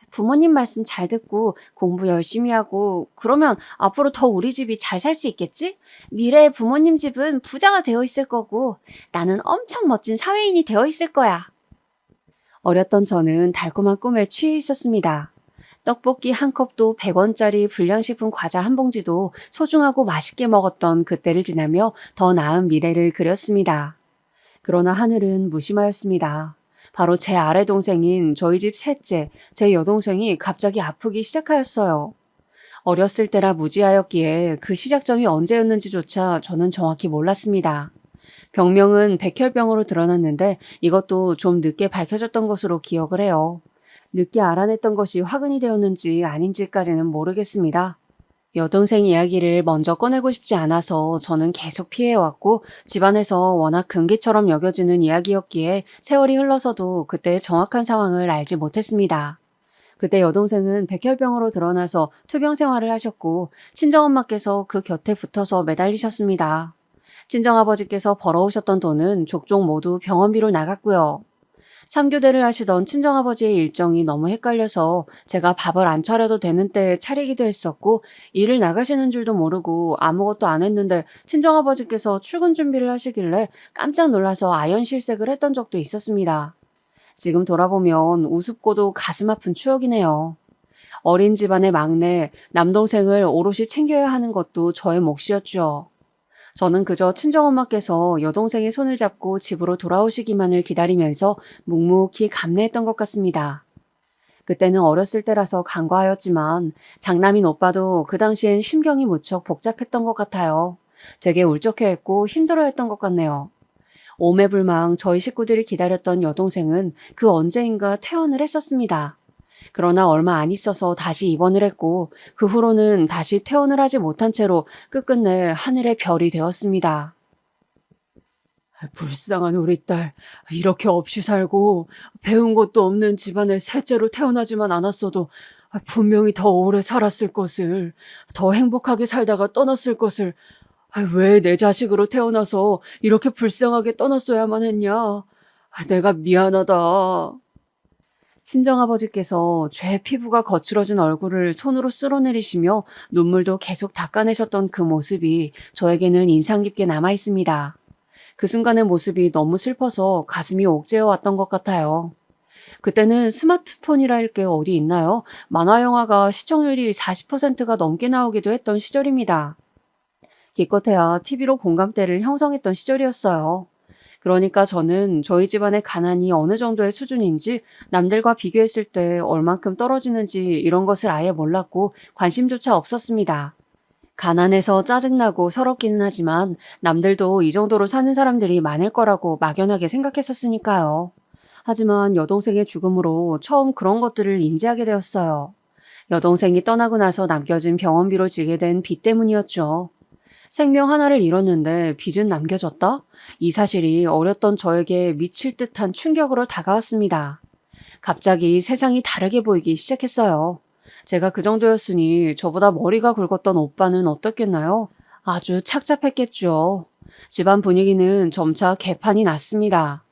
부모님 말씀 잘 듣고 공부 열심히 하고 그러면 앞으로 더 우리 집이 잘 살 수 있겠지? 미래의 부모님 집은 부자가 되어 있을 거고 나는 엄청 멋진 사회인이 되어 있을 거야. 어렸던 저는 달콤한 꿈에 취해 있었습니다. 떡볶이 한 컵도 100원짜리 불량식품 과자 한 봉지도 소중하고 맛있게 먹었던 그때를 지나며 더 나은 미래를 그렸습니다. 그러나 하늘은 무심하였습니다. 바로 제 아래 동생인 저희 집 셋째, 제 여동생이 갑자기 아프기 시작하였어요. 어렸을 때라 무지하였기에 그 시작점이 언제였는지조차 저는 정확히 몰랐습니다. 병명은 백혈병으로 드러났는데 이것도 좀 늦게 밝혀졌던 것으로 기억을 해요. 늦게 알아냈던 것이 화근이 되었는지 아닌지까지는 모르겠습니다. 여동생 이야기를 먼저 꺼내고 싶지 않아서 저는 계속 피해왔고 집안에서 워낙 금기처럼 여겨지는 이야기였기에 세월이 흘러서도 그때의 정확한 상황을 알지 못했습니다. 그때 여동생은 백혈병으로 드러나서 투병 생활을 하셨고 친정엄마께서 그 곁에 붙어서 매달리셨습니다. 친정아버지께서 벌어오셨던 돈은 족족 모두 병원비로 나갔고요. 3교대를 하시던 친정아버지의 일정이 너무 헷갈려서 제가 밥을 안 차려도 되는 때에 차리기도 했었고 일을 나가시는 줄도 모르고 아무것도 안 했는데 친정아버지께서 출근 준비를 하시길래 깜짝 놀라서 아연실색을 했던 적도 있었습니다. 지금 돌아보면 우습고도 가슴 아픈 추억이네요. 어린 집안의 막내, 남동생을 오롯이 챙겨야 하는 것도 저의 몫이었죠. 저는 그저 친정엄마께서 여동생의 손을 잡고 집으로 돌아오시기만을 기다리면서 묵묵히 감내했던 것 같습니다. 그때는 어렸을 때라서 간과하였지만 장남인 오빠도 그 당시엔 심경이 무척 복잡했던 것 같아요. 되게 울적해했고 힘들어했던 것 같네요. 오매불망 저희 식구들이 기다렸던 여동생은 그 언제인가 퇴원을 했었습니다. 그러나 얼마 안 있어서 다시 입원을 했고 그 후로는 다시 퇴원을 하지 못한 채로 끝끝내 하늘의 별이 되었습니다. 불쌍한 우리 딸. 이렇게 없이 살고 배운 것도 없는 집안에 셋째로 태어나지만 않았어도 분명히 더 오래 살았을 것을, 더 행복하게 살다가 떠났을 것을, 왜 내 자식으로 태어나서 이렇게 불쌍하게 떠났어야만 했냐. 내가 미안하다. 친정아버지께서 죄 피부가 거칠어진 얼굴을 손으로 쓸어내리시며 눈물도 계속 닦아내셨던 그 모습이 저에게는 인상 깊게 남아 있습니다. 그 순간의 모습이 너무 슬퍼서 가슴이 옥죄어 왔던 것 같아요. 그때는 스마트폰이랄 게 어디 있나요? 만화 영화가 시청률이 40%가 넘게 나오기도 했던 시절입니다. 기껏해야 TV로 공감대를 형성했던 시절이었어요. 그러니까 저는 저희 집안의 가난이 어느 정도의 수준인지, 남들과 비교했을 때 얼만큼 떨어지는지 이런 것을 아예 몰랐고 관심조차 없었습니다. 가난해서 짜증나고 서럽기는 하지만 남들도 이 정도로 사는 사람들이 많을 거라고 막연하게 생각했었으니까요. 하지만 여동생의 죽음으로 처음 그런 것들을 인지하게 되었어요. 여동생이 떠나고 나서 남겨진 병원비로 지게 된 빚 때문이었죠. 생명 하나를 잃었는데 빚은 남겨졌다? 이 사실이 어렸던 저에게 미칠 듯한 충격으로 다가왔습니다. 갑자기 세상이 다르게 보이기 시작했어요. 제가 그 정도였으니 저보다 머리가 굵었던 오빠는 어떻겠나요? 아주 착잡했겠죠. 집안 분위기는 점차 개판이 났습니다.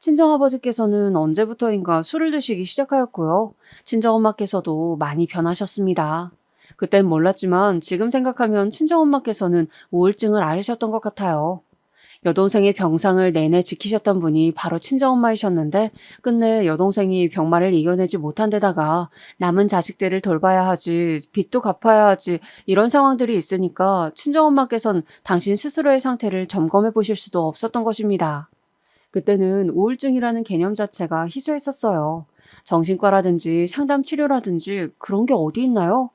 친정아버지께서는 언제부터인가 술을 드시기 시작하였고요. 친정엄마께서도 많이 변하셨습니다. 그땐 몰랐지만 지금 생각하면 친정엄마께서는 우울증을 앓으셨던 것 같아요. 여동생의 병상을 내내 지키셨던 분이 바로 친정엄마이셨는데 끝내 여동생이 병마를 이겨내지 못한 데다가 남은 자식들을 돌봐야 하지, 빚도 갚아야 하지, 이런 상황들이 있으니까 친정엄마께서는 당신 스스로의 상태를 점검해 보실 수도 없었던 것입니다. 그때는 우울증이라는 개념 자체가 희소했었어요. 정신과라든지 상담 치료라든지 그런 게 어디 있나요?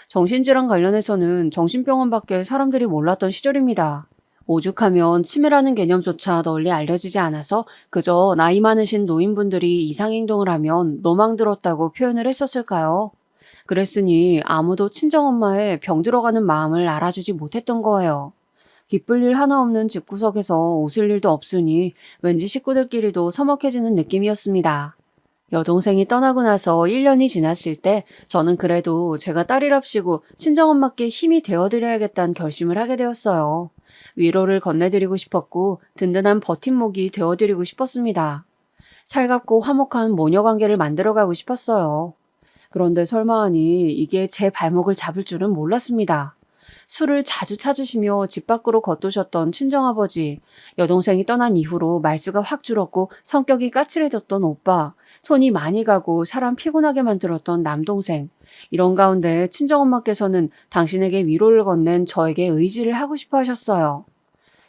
정신질환 관련해서는 정신병원밖에 사람들이 몰랐던 시절입니다. 오죽하면 치매라는 개념조차 널리 알려지지 않아서 그저 나이 많으신 노인분들이 이상행동을 하면 노망 들었다고 표현을 했었을까요? 그랬으니 아무도 친정엄마의 병 들어가는 마음을 알아주지 못했던 거예요. 기쁠 일 하나 없는 집구석에서 웃을 일도 없으니 왠지 식구들끼리도 서먹해지는 느낌이었습니다. 여동생이 떠나고 나서 1년이 지났을 때 저는 그래도 제가 딸이랍시고 친정엄마께 힘이 되어드려야겠다는 결심을 하게 되었어요. 위로를 건네드리고 싶었고 든든한 버팀목이 되어드리고 싶었습니다. 살갑고 화목한 모녀관계를 만들어가고 싶었어요. 그런데 설마하니 이게 제 발목을 잡을 줄은 몰랐습니다. 술을 자주 찾으시며 집 밖으로 걷도셨던 친정아버지, 여동생이 떠난 이후로 말수가 확 줄었고 성격이 까칠해졌던 오빠, 손이 많이 가고 사람 피곤하게 만들었던 남동생, 이런 가운데 친정엄마께서는 당신에게 위로를 건넨 저에게 의지를 하고 싶어 하셨어요.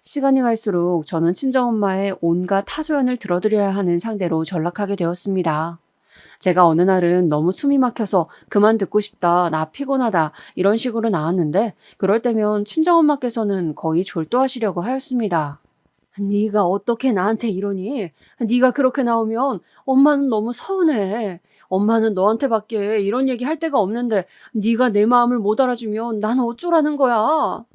시간이 갈수록 저는 친정엄마의 온갖 하소연을 들어드려야 하는 상대로 전락하게 되었습니다. 제가 어느 날은 너무 숨이 막혀서 그만 듣고 싶다, 나 피곤하다 이런 식으로 나왔는데 그럴 때면 친정엄마께서는 거의 졸도하시려고 하였습니다. 네가 어떻게 나한테 이러니? 네가 그렇게 나오면 엄마는 너무 서운해. 엄마는 너한테밖에 이런 얘기 할 데가 없는데 네가 내 마음을 못 알아주면 난 어쩌라는 거야.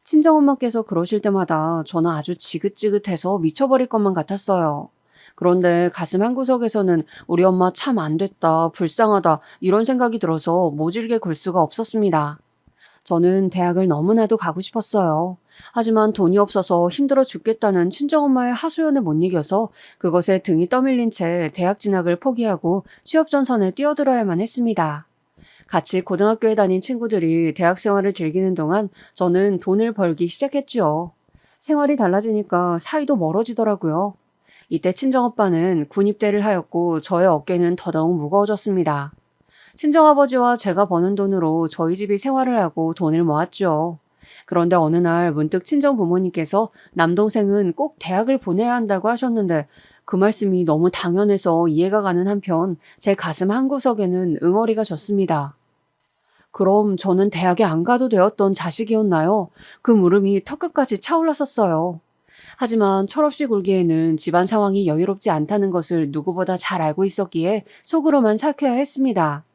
친정엄마께서 그러실 때마다 저는 아주 지긋지긋해서 미쳐버릴 것만 같았어요. 그런데 가슴 한구석에서는 우리 엄마 참 안 됐다, 불쌍하다 이런 생각이 들어서 모질게 굴 수가 없었습니다. 저는 대학을 너무나도 가고 싶었어요. 하지만 돈이 없어서 힘들어 죽겠다는 친정엄마의 하소연에 못 이겨서 그것에 등이 떠밀린 채 대학 진학을 포기하고 취업 전선에 뛰어들어야만 했습니다. 같이 고등학교에 다닌 친구들이 대학 생활을 즐기는 동안 저는 돈을 벌기 시작했지요. 생활이 달라지니까 사이도 멀어지더라고요. 이때 친정오빠는 군입대를 하였고 저의 어깨는 더더욱 무거워졌습니다. 친정아버지와 제가 버는 돈으로 저희 집이 생활을 하고 돈을 모았죠. 그런데 어느 날 문득 친정 부모님께서 남동생은 꼭 대학을 보내야 한다고 하셨는데 그 말씀이 너무 당연해서 이해가 가는 한편 제 가슴 한구석에는 응어리가 졌습니다. 그럼 저는 대학에 안 가도 되었던 자식이었나요? 그 물음이 턱끝까지 차올랐었어요. 하지만 철없이 굴기에는 집안 상황이 여유롭지 않다는 것을 누구보다 잘 알고 있었기에 속으로만 삭혀야 했습니다.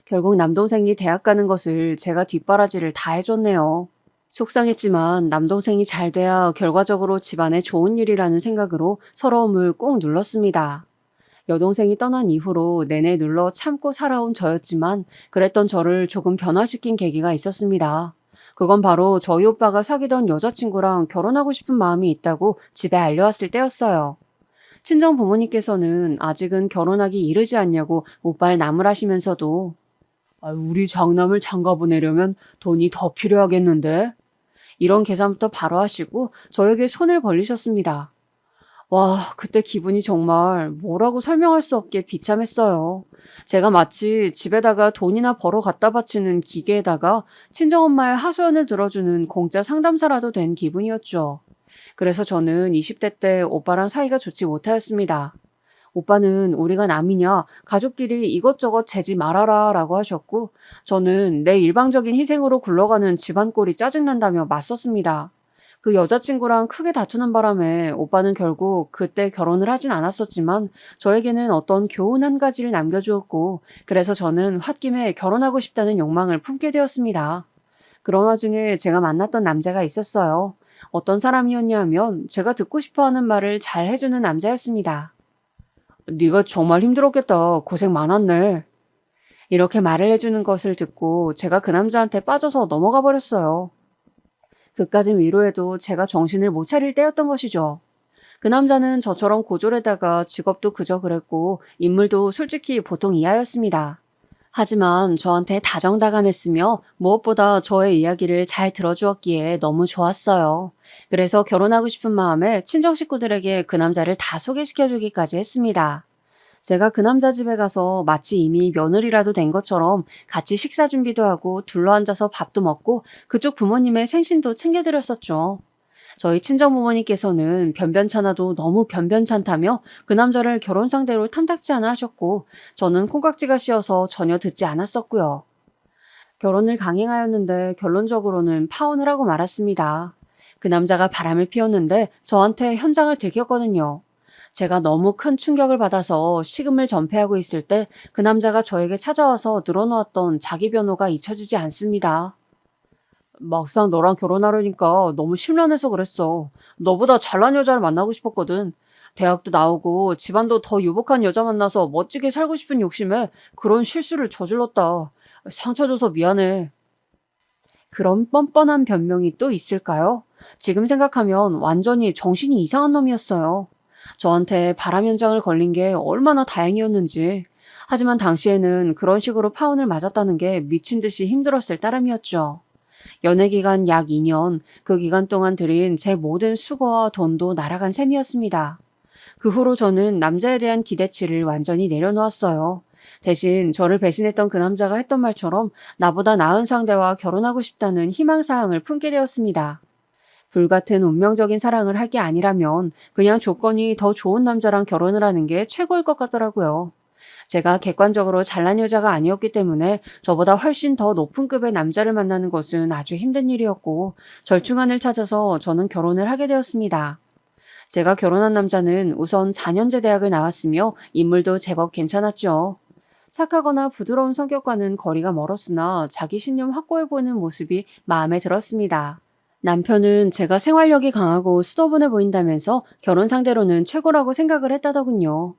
결국 남동생이 대학 가는 것을 제가 뒷바라지를 다 해줬네요. 속상했지만 남동생이 잘 돼야 결과적으로 집안에 좋은 일이라는 생각으로 서러움을 꼭 눌렀습니다. 여동생이 떠난 이후로 내내 눌러 참고 살아온 저였지만 그랬던 저를 조금 변화시킨 계기가 있었습니다. 그건 바로 저희 오빠가 사귀던 여자친구랑 결혼하고 싶은 마음이 있다고 집에 알려왔을 때였어요. 친정 부모님께서는 아직은 결혼하기 이르지 않냐고 오빠를 나무라시면서도 우리 장남을 장가 보내려면 돈이 더 필요하겠는데? 이런 계산부터 바로 하시고 저에게 손을 벌리셨습니다. 와, 그때 기분이 정말 뭐라고 설명할 수 없게 비참했어요. 제가 마치 집에다가 돈이나 벌어 갖다 바치는 기계에다가 친정엄마의 하소연을 들어주는 공짜 상담사라도 된 기분이었죠. 그래서 저는 20대 때 오빠랑 사이가 좋지 못하였습니다. 오빠는 우리가 남이냐, 가족끼리 이것저것 재지 말아라 라고 하셨고, 저는 내 일방적인 희생으로 굴러가는 집안 꼴이 짜증난다며 맞섰습니다. 그 여자친구랑 크게 다투는 바람에 오빠는 결국 그때 결혼을 하진 않았었지만 저에게는 어떤 교훈 한 가지를 남겨주었고, 그래서 저는 홧김에 결혼하고 싶다는 욕망을 품게 되었습니다. 그런 와중에 제가 만났던 남자가 있었어요. 어떤 사람이었냐 하면 제가 듣고 싶어하는 말을 잘 해주는 남자였습니다. 네가 정말 힘들었겠다. 고생 많았네. 이렇게 말을 해주는 것을 듣고 제가 그 남자한테 빠져서 넘어가 버렸어요. 그까진 위로해도 제가 정신을 못 차릴 때였던 것이죠. 그 남자는 저처럼 고졸에다가 직업도 그저 그랬고 인물도 솔직히 보통 이하였습니다. 하지만 저한테 다정다감했으며 무엇보다 저의 이야기를 잘 들어주었기에 너무 좋았어요. 그래서 결혼하고 싶은 마음에 친정 식구들에게 그 남자를 다 소개시켜주기까지 했습니다. 제가 그 남자 집에 가서 마치 이미 며느리라도 된 것처럼 같이 식사 준비도 하고 둘러앉아서 밥도 먹고 그쪽 부모님의 생신도 챙겨드렸었죠. 저희 친정 부모님께서는 변변찮아도 너무 변변찮다며 그 남자를 결혼 상대로 탐탁지 않아 하셨고 저는 콩깍지가 씌어서 전혀 듣지 않았었고요. 결혼을 강행하였는데 결론적으로는 파혼을 하고 말았습니다. 그 남자가 바람을 피웠는데 저한테 현장을 들켰거든요. 제가 너무 큰 충격을 받아서 식음을 전폐하고 있을 때 그 남자가 저에게 찾아와서 늘어놓았던 자기 변호가 잊혀지지 않습니다. 막상 너랑 결혼하려니까 너무 심란해서 그랬어. 너보다 잘난 여자를 만나고 싶었거든. 대학도 나오고 집안도 더 유복한 여자 만나서 멋지게 살고 싶은 욕심에 그런 실수를 저질렀다. 상처 줘서 미안해. 그런 뻔뻔한 변명이 또 있을까요? 지금 생각하면 완전히 정신이 이상한 놈이었어요. 저한테 바람 현장을 걸린 게 얼마나 다행이었는지. 하지만 당시에는 그런 식으로 파혼을 맞았다는 게 미친 듯이 힘들었을 따름이었죠. 연애 기간 약 2년, 그 기간 동안 들인 제 모든 수고와 돈도 날아간 셈이었습니다. 그 후로 저는 남자에 대한 기대치를 완전히 내려놓았어요. 대신 저를 배신했던 그 남자가 했던 말처럼 나보다 나은 상대와 결혼하고 싶다는 희망사항을 품게 되었습니다. 불같은 운명적인 사랑을 할 게 아니라면 그냥 조건이 더 좋은 남자랑 결혼을 하는 게 최고일 것 같더라고요. 제가 객관적으로 잘난 여자가 아니었기 때문에 저보다 훨씬 더 높은 급의 남자를 만나는 것은 아주 힘든 일이었고 절충안을 찾아서 저는 결혼을 하게 되었습니다. 제가 결혼한 남자는 우선 4년제 대학을 나왔으며 인물도 제법 괜찮았죠. 착하거나 부드러운 성격과는 거리가 멀었으나 자기 신념 확고해 보이는 모습이 마음에 들었습니다. 남편은 제가 생활력이 강하고 수더분해 보인다면서 결혼 상대로는 최고라고 생각을 했다더군요.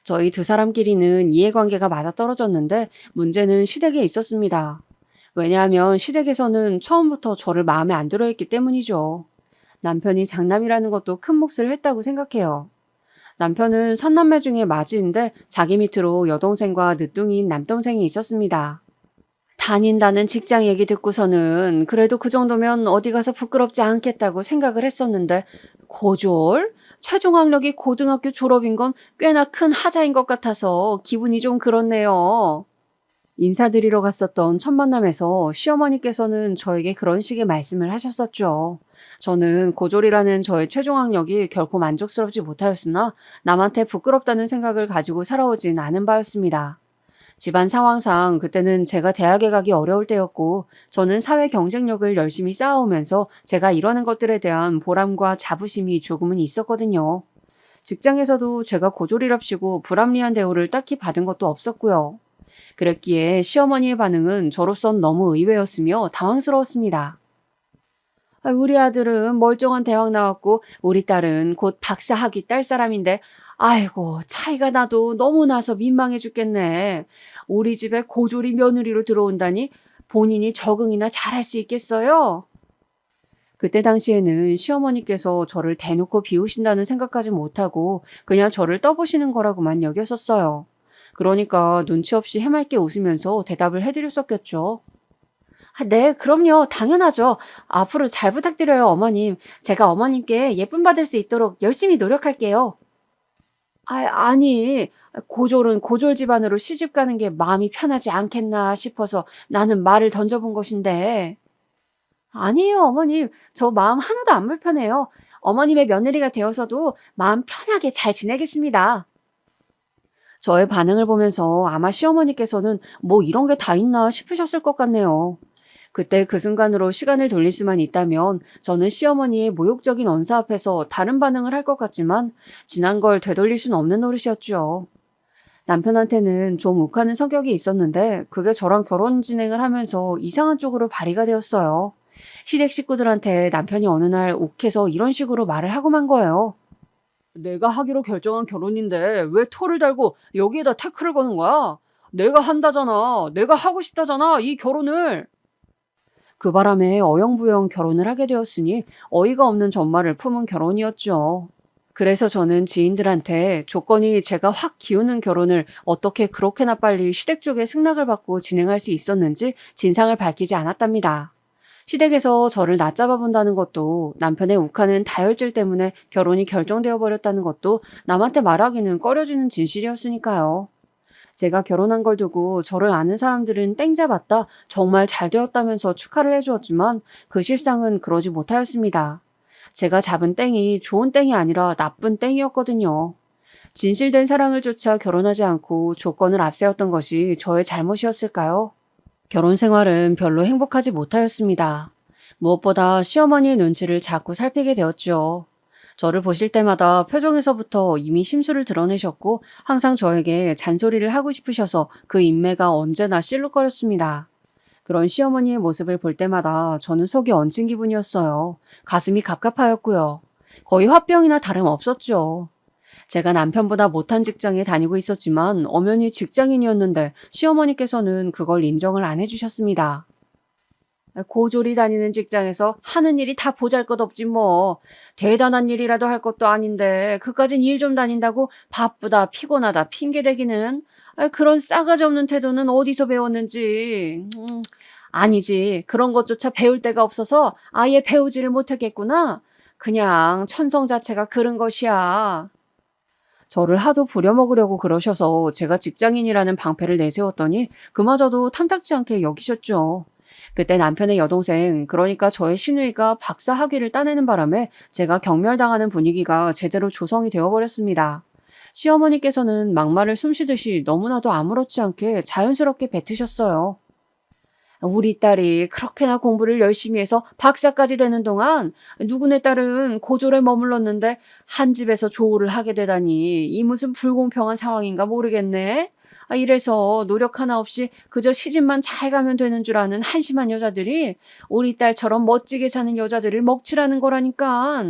저희 두 사람끼리는 이해관계가 맞아떨어졌는데 문제는 시댁에 있었습니다. 왜냐하면 시댁에서는 처음부터 저를 마음에 안 들어 했기 때문이죠. 남편이 장남이라는 것도 큰 몫을 했다고 생각해요. 남편은 3남매 중에 맞이인데 자기 밑으로 여동생과 늦둥이인 남동생이 있었습니다. 다닌다는 직장 얘기 듣고서는 그래도 그 정도면 어디 가서 부끄럽지 않겠다고 생각을 했었는데 고졸? 최종 학력이 고등학교 졸업인 건 꽤나 큰 하자인 것 같아서 기분이 좀 그렇네요. 인사드리러 갔었던 첫 만남에서 시어머니께서는 저에게 그런 식의 말씀을 하셨었죠. 저는 고졸이라는 저의 최종 학력이 결코 만족스럽지 못하였으나 남한테 부끄럽다는 생각을 가지고 살아오진 않은 바였습니다. 집안 상황상 그때는 제가 대학에 가기 어려울 때였고 저는 사회 경쟁력을 열심히 쌓아오면서 제가 이뤄낸 것들에 대한 보람과 자부심이 조금은 있었거든요. 직장에서도 제가 고졸이랍시고 불합리한 대우를 딱히 받은 것도 없었고요. 그랬기에 시어머니의 반응은 저로선 너무 의외였으며 당황스러웠습니다. 우리 아들은 멀쩡한 대학 나왔고 우리 딸은 곧 박사 학위 딸 사람인데 아이고 차이가 나도 너무 나서 민망해 죽겠네. 우리 집에 고졸이 며느리로 들어온다니 본인이 적응이나 잘할 수 있겠어요? 그때 당시에는 시어머니께서 저를 대놓고 비우신다는 생각까지 못하고 그냥 저를 떠보시는 거라고만 여겼었어요. 그러니까 눈치 없이 해맑게 웃으면서 대답을 해드렸었겠죠. 네, 그럼요. 당연하죠. 앞으로 잘 부탁드려요, 어머님. 제가 어머님께 예쁨 받을 수 있도록 열심히 노력할게요. 아니, 고졸은 고졸 집안으로 시집 가는 게 마음이 편하지 않겠나 싶어서 나는 말을 던져본 것인데. 아니에요, 어머님. 저 마음 하나도 안 불편해요. 어머님의 며느리가 되어서도 마음 편하게 잘 지내겠습니다. 저의 반응을 보면서 아마 시어머니께서는 뭐 이런 게 다 있나 싶으셨을 것 같네요. 그때 그 순간으로 시간을 돌릴 수만 있다면 저는 시어머니의 모욕적인 언사 앞에서 다른 반응을 할 것 같지만 지난 걸 되돌릴 수는 없는 노릇이었죠. 남편한테는 좀 욱하는 성격이 있었는데 그게 저랑 결혼 진행을 하면서 이상한 쪽으로 발휘가 되었어요. 시댁 식구들한테 남편이 어느 날 욱해서 이런 식으로 말을 하고 만 거예요. 내가 하기로 결정한 결혼인데 왜 토를 달고 여기에다 태클을 거는 거야? 내가 한다잖아. 내가 하고 싶다잖아. 이 결혼을. 그 바람에 어영부영 결혼을 하게 되었으니 어이가 없는 전말을 품은 결혼이었죠. 그래서 저는 지인들한테 조건이 제가 확 기우는 결혼을 어떻게 그렇게나 빨리 시댁 쪽에 승낙을 받고 진행할 수 있었는지 진상을 밝히지 않았답니다. 시댁에서 저를 낮잡아 본다는 것도 남편의 욱하는 다혈질 때문에 결혼이 결정되어 버렸다는 것도 남한테 말하기는 꺼려지는 진실이었으니까요. 제가 결혼한 걸 두고 저를 아는 사람들은 땡 잡았다, 정말 잘 되었다면서 축하를 해주었지만 그 실상은 그러지 못하였습니다. 제가 잡은 땡이 좋은 땡이 아니라 나쁜 땡이었거든요. 진실된 사랑을 쫓아 결혼하지 않고 조건을 앞세웠던 것이 저의 잘못이었을까요? 결혼 생활은 별로 행복하지 못하였습니다. 무엇보다 시어머니의 눈치를 자꾸 살피게 되었죠. 저를 보실 때마다 표정에서부터 이미 심술을 드러내셨고 항상 저에게 잔소리를 하고 싶으셔서 그 인매가 언제나 실룩거렸습니다. 그런 시어머니의 모습을 볼 때마다 저는 속이 얹힌 기분이었어요. 가슴이 갑갑하였고요. 거의 화병이나 다름없었죠. 제가 남편보다 못한 직장에 다니고 있었지만 엄연히 직장인이었는데 시어머니께서는 그걸 인정을 안 해주셨습니다. 고졸이 다니는 직장에서 하는 일이 다 보잘것없지 뭐. 대단한 일이라도 할 것도 아닌데 그까진 일 좀 다닌다고 바쁘다 피곤하다 핑계대기는. 그런 싸가지 없는 태도는 어디서 배웠는지. 아니지. 그런 것조차 배울 데가 없어서 아예 배우지를 못했겠구나. 그냥 천성 자체가 그런 것이야. 저를 하도 부려먹으려고 그러셔서 제가 직장인이라는 방패를 내세웠더니 그마저도 탐탁지 않게 여기셨죠. 그때 남편의 여동생, 그러니까 저의 시누이가 박사 학위를 따내는 바람에 제가 경멸당하는 분위기가 제대로 조성이 되어버렸습니다. 시어머니께서는 막말을 숨쉬듯이 너무나도 아무렇지 않게 자연스럽게 뱉으셨어요. 우리 딸이 그렇게나 공부를 열심히 해서 박사까지 되는 동안 누구네 딸은 고졸에 머물렀는데 한 집에서 조우를 하게 되다니 이 무슨 불공평한 상황인가 모르겠네. 이래서 노력 하나 없이 그저 시집만 잘 가면 되는 줄 아는 한심한 여자들이 우리 딸처럼 멋지게 사는 여자들을 먹칠하는 거라니까.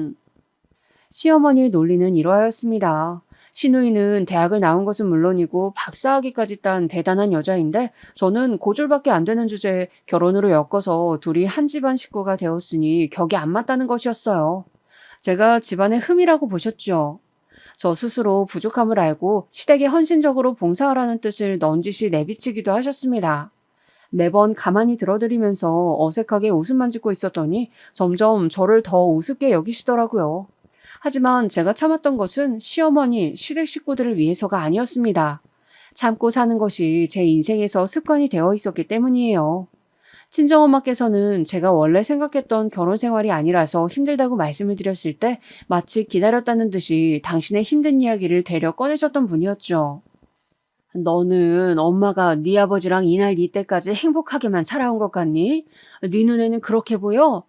시어머니의 논리는 이러하였습니다. 시누이는 대학을 나온 것은 물론이고 박사학위까지 딴 대단한 여자인데 저는 고졸밖에 안 되는 주제에 결혼으로 엮어서 둘이 한 집안 식구가 되었으니 격이 안 맞다는 것이었어요. 제가 집안의 흠이라고 보셨죠. 저 스스로 부족함을 알고 시댁에 헌신적으로 봉사하라는 뜻을 넌지시 내비치기도 하셨습니다. 매번 가만히 들어드리면서 어색하게 웃음만 짓고 있었더니 점점 저를 더 우습게 여기시더라고요. 하지만 제가 참았던 것은 시어머니, 시댁 식구들을 위해서가 아니었습니다. 참고 사는 것이 제 인생에서 습관이 되어 있었기 때문이에요. 친정엄마께서는 제가 원래 생각했던 결혼 생활이 아니라서 힘들다고 말씀을 드렸을 때 마치 기다렸다는 듯이 당신의 힘든 이야기를 되려 꺼내셨던 분이었죠. 너는 엄마가 네 아버지랑 이날 이때까지 행복하게만 살아온 것 같니? 네 눈에는 그렇게 보여?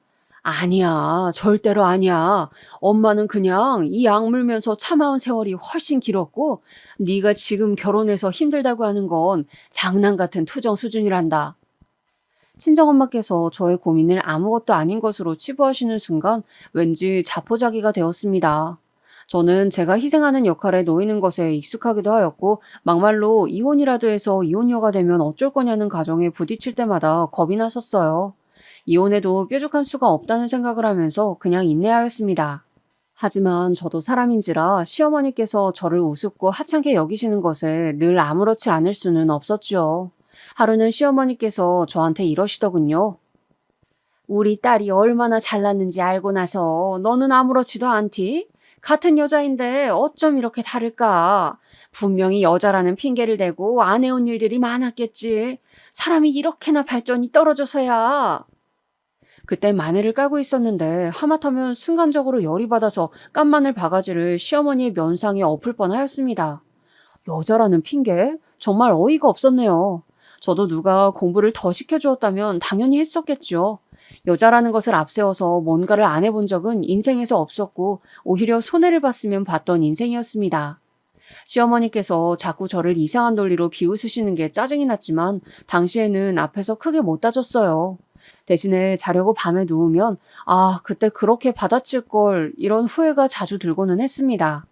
아니야, 절대로 아니야. 엄마는 그냥 이 악물면서 참아온 세월이 훨씬 길었고 네가 지금 결혼해서 힘들다고 하는 건 장난 같은 투정 수준이란다. 친정엄마께서 저의 고민을 아무것도 아닌 것으로 치부하시는 순간 왠지 자포자기가 되었습니다. 저는 제가 희생하는 역할에 놓이는 것에 익숙하기도 하였고 막말로 이혼이라도 해서 이혼녀가 되면 어쩔 거냐는 가정에 부딪힐 때마다 겁이 났었어요. 이혼해도 뾰족한 수가 없다는 생각을 하면서 그냥 인내하였습니다. 하지만 저도 사람인지라 시어머니께서 저를 우습고 하찮게 여기시는 것에 늘 아무렇지 않을 수는 없었죠. 하루는 시어머니께서 저한테 이러시더군요. 우리 딸이 얼마나 잘났는지 알고 나서 너는 아무렇지도 않디? 같은 여자인데 어쩜 이렇게 다를까? 분명히 여자라는 핑계를 대고 안 해온 일들이 많았겠지. 사람이 이렇게나 발전이 떨어져서야. 그때 마늘을 까고 있었는데 하마터면 순간적으로 열이 받아서 깐 마늘 바가지를 시어머니의 면상에 엎을 뻔하였습니다. 여자라는 핑계? 정말 어이가 없었네요. 저도 누가 공부를 더 시켜주었다면 당연히 했었겠죠. 여자라는 것을 앞세워서 뭔가를 안 해본 적은 인생에서 없었고 오히려 손해를 봤으면 봤던 인생이었습니다. 시어머니께서 자꾸 저를 이상한 논리로 비웃으시는 게 짜증이 났지만 당시에는 앞에서 크게 못 따졌어요. 대신에 자려고 밤에 누우면 그때 그렇게 받아칠 걸 이런 후회가 자주 들고는 했습니다.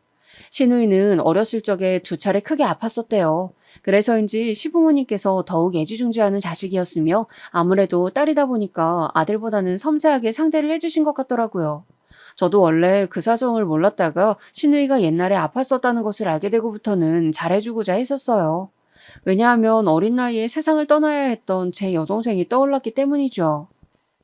시누이는 어렸을 적에 2차례 크게 아팠었대요. 그래서인지 시부모님께서 더욱 애지중지하는 자식이었으며 아무래도 딸이다 보니까 아들보다는 섬세하게 상대를 해주신 것 같더라고요. 저도 원래 그 사정을 몰랐다가 시누이가 옛날에 아팠었다는 것을 알게 되고부터는 잘해주고자 했었어요. 왜냐하면 어린 나이에 세상을 떠나야 했던 제 여동생이 떠올랐기 때문이죠.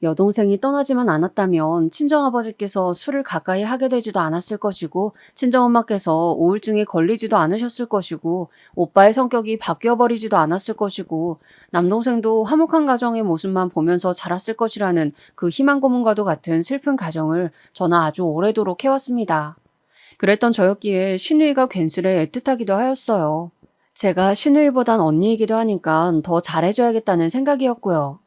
여동생이 떠나지만 않았다면 친정아버지께서 술을 가까이 하게 되지도 않았을 것이고 친정엄마께서 우울증에 걸리지도 않으셨을 것이고 오빠의 성격이 바뀌어버리지도 않았을 것이고 남동생도 화목한 가정의 모습만 보면서 자랐을 것이라는 그 희망 고문과도 같은 슬픈 가정을 저는 아주 오래도록 해왔습니다. 그랬던 저였기에 시누이가 괜스레 애틋하기도 하였어요. 제가 시누이보단 언니이기도 하니까 더 잘해줘야겠다는 생각이었고요.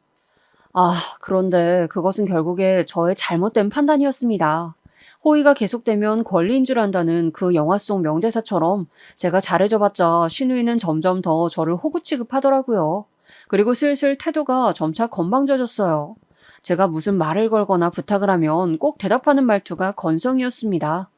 그런데 그것은 결국에 저의 잘못된 판단이었습니다. 호의가 계속되면 권리인 줄 안다는 그 영화 속 명대사처럼 제가 잘해줘봤자 시누이는 점점 더 저를 호구 취급하더라고요. 그리고 슬슬 태도가 점차 건방져졌어요. 제가 무슨 말을 걸거나 부탁을 하면 꼭 대답하는 말투가 건성이었습니다.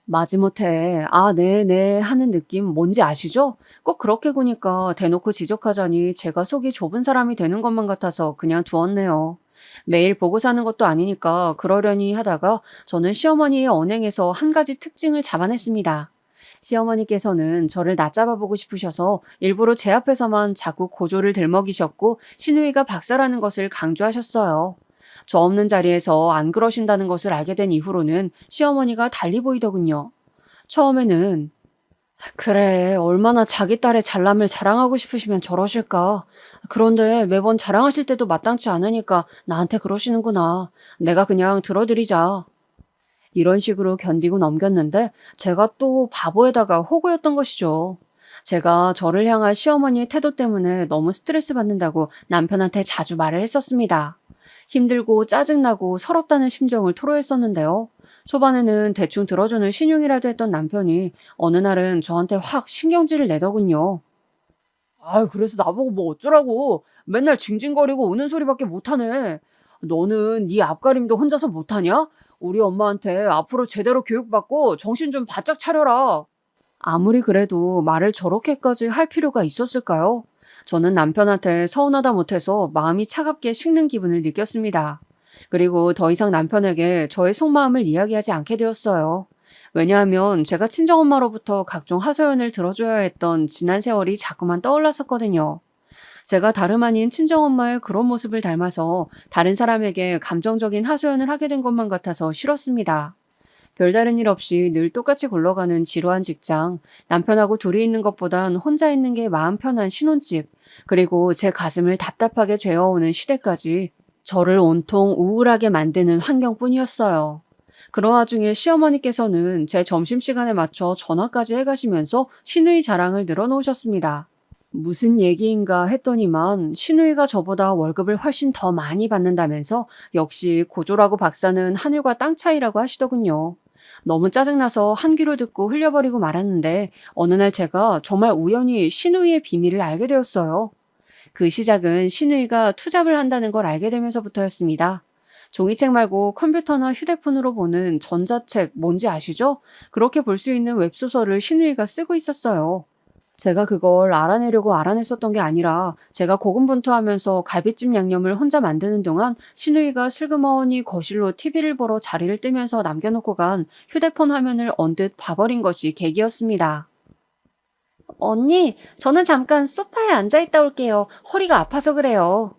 마지못해 네네 하는 느낌 뭔지 아시죠? 꼭 그렇게 구니까 대놓고 지적하자니 제가 속이 좁은 사람이 되는 것만 같아서 그냥 두었네요. 매일 보고 사는 것도 아니니까 그러려니 하다가 저는 시어머니의 언행에서 한 가지 특징을 잡아냈습니다. 시어머니께서는 저를 낮잡아 보고 싶으셔서 일부러 제 앞에서만 자꾸 고조를 들먹이셨고 시누이가 박사라는 것을 강조하셨어요. 저 없는 자리에서 안 그러신다는 것을 알게 된 이후로는 시어머니가 달리 보이더군요. 처음에는 그래, 얼마나 자기 딸의 잘남을 자랑하고 싶으시면 저러실까. 그런데 매번 자랑하실 때도 마땅치 않으니까 나한테 그러시는구나. 내가 그냥 들어드리자. 이런 식으로 견디고 넘겼는데 제가 또 바보에다가 호구였던 것이죠. 제가 저를 향한 시어머니의 태도 때문에 너무 스트레스 받는다고 남편한테 자주 말을 했었습니다. 힘들고 짜증나고 서럽다는 심정을 토로했었는데요. 초반에는 대충 들어주는 신용이라도 했던 남편이 어느 날은 저한테 확 신경질을 내더군요. 그래서 나보고 뭐 어쩌라고. 맨날 징징거리고 우는 소리밖에 못하네. 너는 네 앞가림도 혼자서 못하냐? 우리 엄마한테 앞으로 제대로 교육받고 정신 좀 바짝 차려라. 아무리 그래도 말을 저렇게까지 할 필요가 있었을까요? 저는 남편한테 서운하다 못해서 마음이 차갑게 식는 기분을 느꼈습니다. 그리고 더 이상 남편에게 저의 속마음을 이야기하지 않게 되었어요. 왜냐하면 제가 친정엄마로부터 각종 하소연을 들어줘야 했던 지난 세월이 자꾸만 떠올랐었거든요. 제가 다름 아닌 친정엄마의 그런 모습을 닮아서 다른 사람에게 감정적인 하소연을 하게 된 것만 같아서 싫었습니다. 별다른 일 없이 늘 똑같이 굴러가는 지루한 직장, 남편하고 둘이 있는 것보단 혼자 있는 게 마음 편한 신혼집, 그리고 제 가슴을 답답하게 죄어오는 시대까지 저를 온통 우울하게 만드는 환경뿐이었어요. 그런 와중에 시어머니께서는 제 점심시간에 맞춰 전화까지 해가시면서 시누이 자랑을 늘어놓으셨습니다. 무슨 얘기인가 했더니만 시누이가 저보다 월급을 훨씬 더 많이 받는다면서 역시 고조라고 박사는 하늘과 땅 차이라고 하시더군요. 너무 짜증나서 한 귀로 듣고 흘려버리고 말았는데 어느 날 제가 정말 우연히 시누이의 비밀을 알게 되었어요. 그 시작은 신우이가 투잡을 한다는 걸 알게 되면서부터였습니다. 종이책 말고 컴퓨터나 휴대폰으로 보는 전자책 뭔지 아시죠? 그렇게 볼 수 있는 웹소설을 신우이가 쓰고 있었어요. 제가 그걸 알아내려고 알아냈었던 게 아니라 제가 고군분투하면서 갈비찜 양념을 혼자 만드는 동안 신우이가 슬그머니 거실로 TV를 보러 자리를 뜨면서 남겨놓고 간 휴대폰 화면을 언뜻 봐버린 것이 계기였습니다. 언니, 저는 잠깐 소파에 앉아있다 올게요. 허리가 아파서 그래요.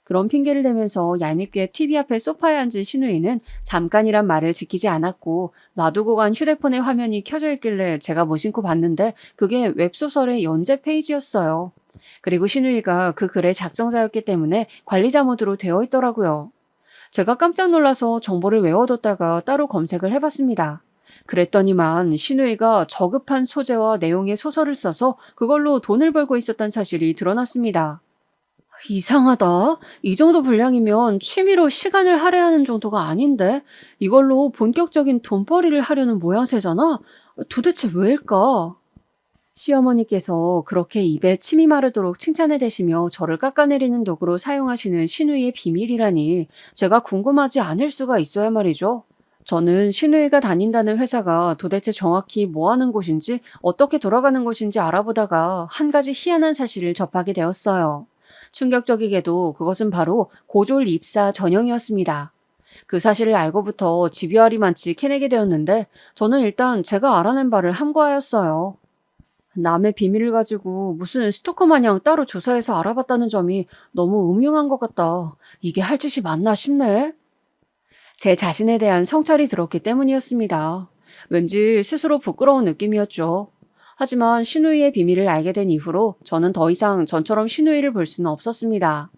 그런 핑계를 대면서 얄밉게 TV 앞에 소파에 앉은 신우이는 잠깐이란 말을 지키지 않았고 놔두고 간 휴대폰의 화면이 켜져 있길래 제가 무심코 봤는데 그게 웹소설의 연재 페이지였어요. 그리고 신우이가 그 글의 작성자였기 때문에 관리자 모드로 되어 있더라고요. 제가 깜짝 놀라서 정보를 외워뒀다가 따로 검색을 해봤습니다. 그랬더니만 신우이가 저급한 소재와 내용의 소설을 써서 그걸로 돈을 벌고 있었던 사실이 드러났습니다. 이상하다. 이 정도 분량이면 취미로 시간을 할애하는 정도가 아닌데 이걸로 본격적인 돈벌이를 하려는 모양새잖아. 도대체 왜일까? 시어머니께서 그렇게 입에 침이 마르도록 칭찬을 대시며 저를 깎아내리는 도구로 사용하시는 신우이의 비밀이라니 제가 궁금하지 않을 수가 있어야 말이죠. 저는 신우이가 다닌다는 회사가 도대체 정확히 뭐 하는 곳인지 어떻게 돌아가는 곳인지 알아보다가 한 가지 희한한 사실을 접하게 되었어요. 충격적이게도 그것은 바로 고졸 입사 전형이었습니다. 그 사실을 알고부터 집요하리만치 캐내게 되었는데 저는 일단 제가 알아낸 바를 함구하였어요. 남의 비밀을 가지고 무슨 스토커 마냥 따로 조사해서 알아봤다는 점이 너무 음흉한 것 같다. 이게 할 짓이 맞나 싶네. 제 자신에 대한 성찰이 들었기 때문이었습니다. 왠지 스스로 부끄러운 느낌이었죠. 하지만 신우이의 비밀을 알게 된 이후로 저는 더 이상 전처럼 신우이를 볼 수는 없었습니다.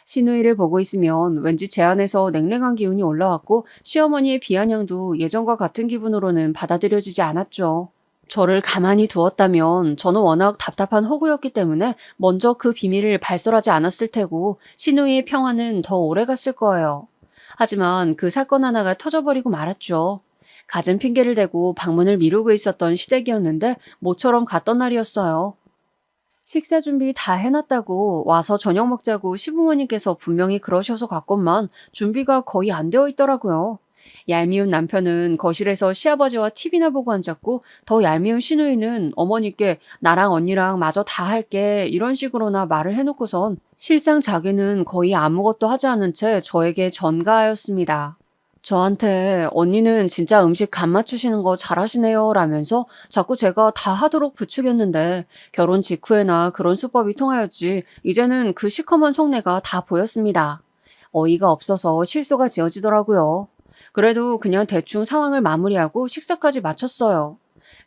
신우이를 보고 있으면 왠지 제 안에서 냉랭한 기운이 올라왔고 시어머니의 비아냥도 예전과 같은 기분으로는 받아들여지지 않았죠. 저를 가만히 두었다면 저는 워낙 답답한 호구였기 때문에 먼저 그 비밀을 발설하지 않았을 테고 신우이의 평화는 더 오래 갔을 거예요. 하지만 그 사건 하나가 터져버리고 말았죠. 갖은 핑계를 대고 방문을 미루고 있었던 시댁이었는데 모처럼 갔던 날이었어요. 식사 준비 다 해놨다고 와서 저녁 먹자고 시부모님께서 분명히 그러셔서 갔건만 준비가 거의 안 되어 있더라고요. 얄미운 남편은 거실에서 시아버지와 TV나 보고 앉았고 더 얄미운 시누이는 어머니께 나랑 언니랑 마저 다 할게 이런 식으로나 말을 해놓고선 실상 자기는 거의 아무것도 하지 않은 채 저에게 전가하였습니다. 저한테 언니는 진짜 음식 간 맞추시는 거 잘하시네요 라면서 자꾸 제가 다 하도록 부추겼는데 결혼 직후에나 그런 수법이 통하였지 이제는 그 시커먼 속내가 다 보였습니다. 어이가 없어서 실소가 지어지더라고요. 그래도 그냥 대충 상황을 마무리하고 식사까지 마쳤어요.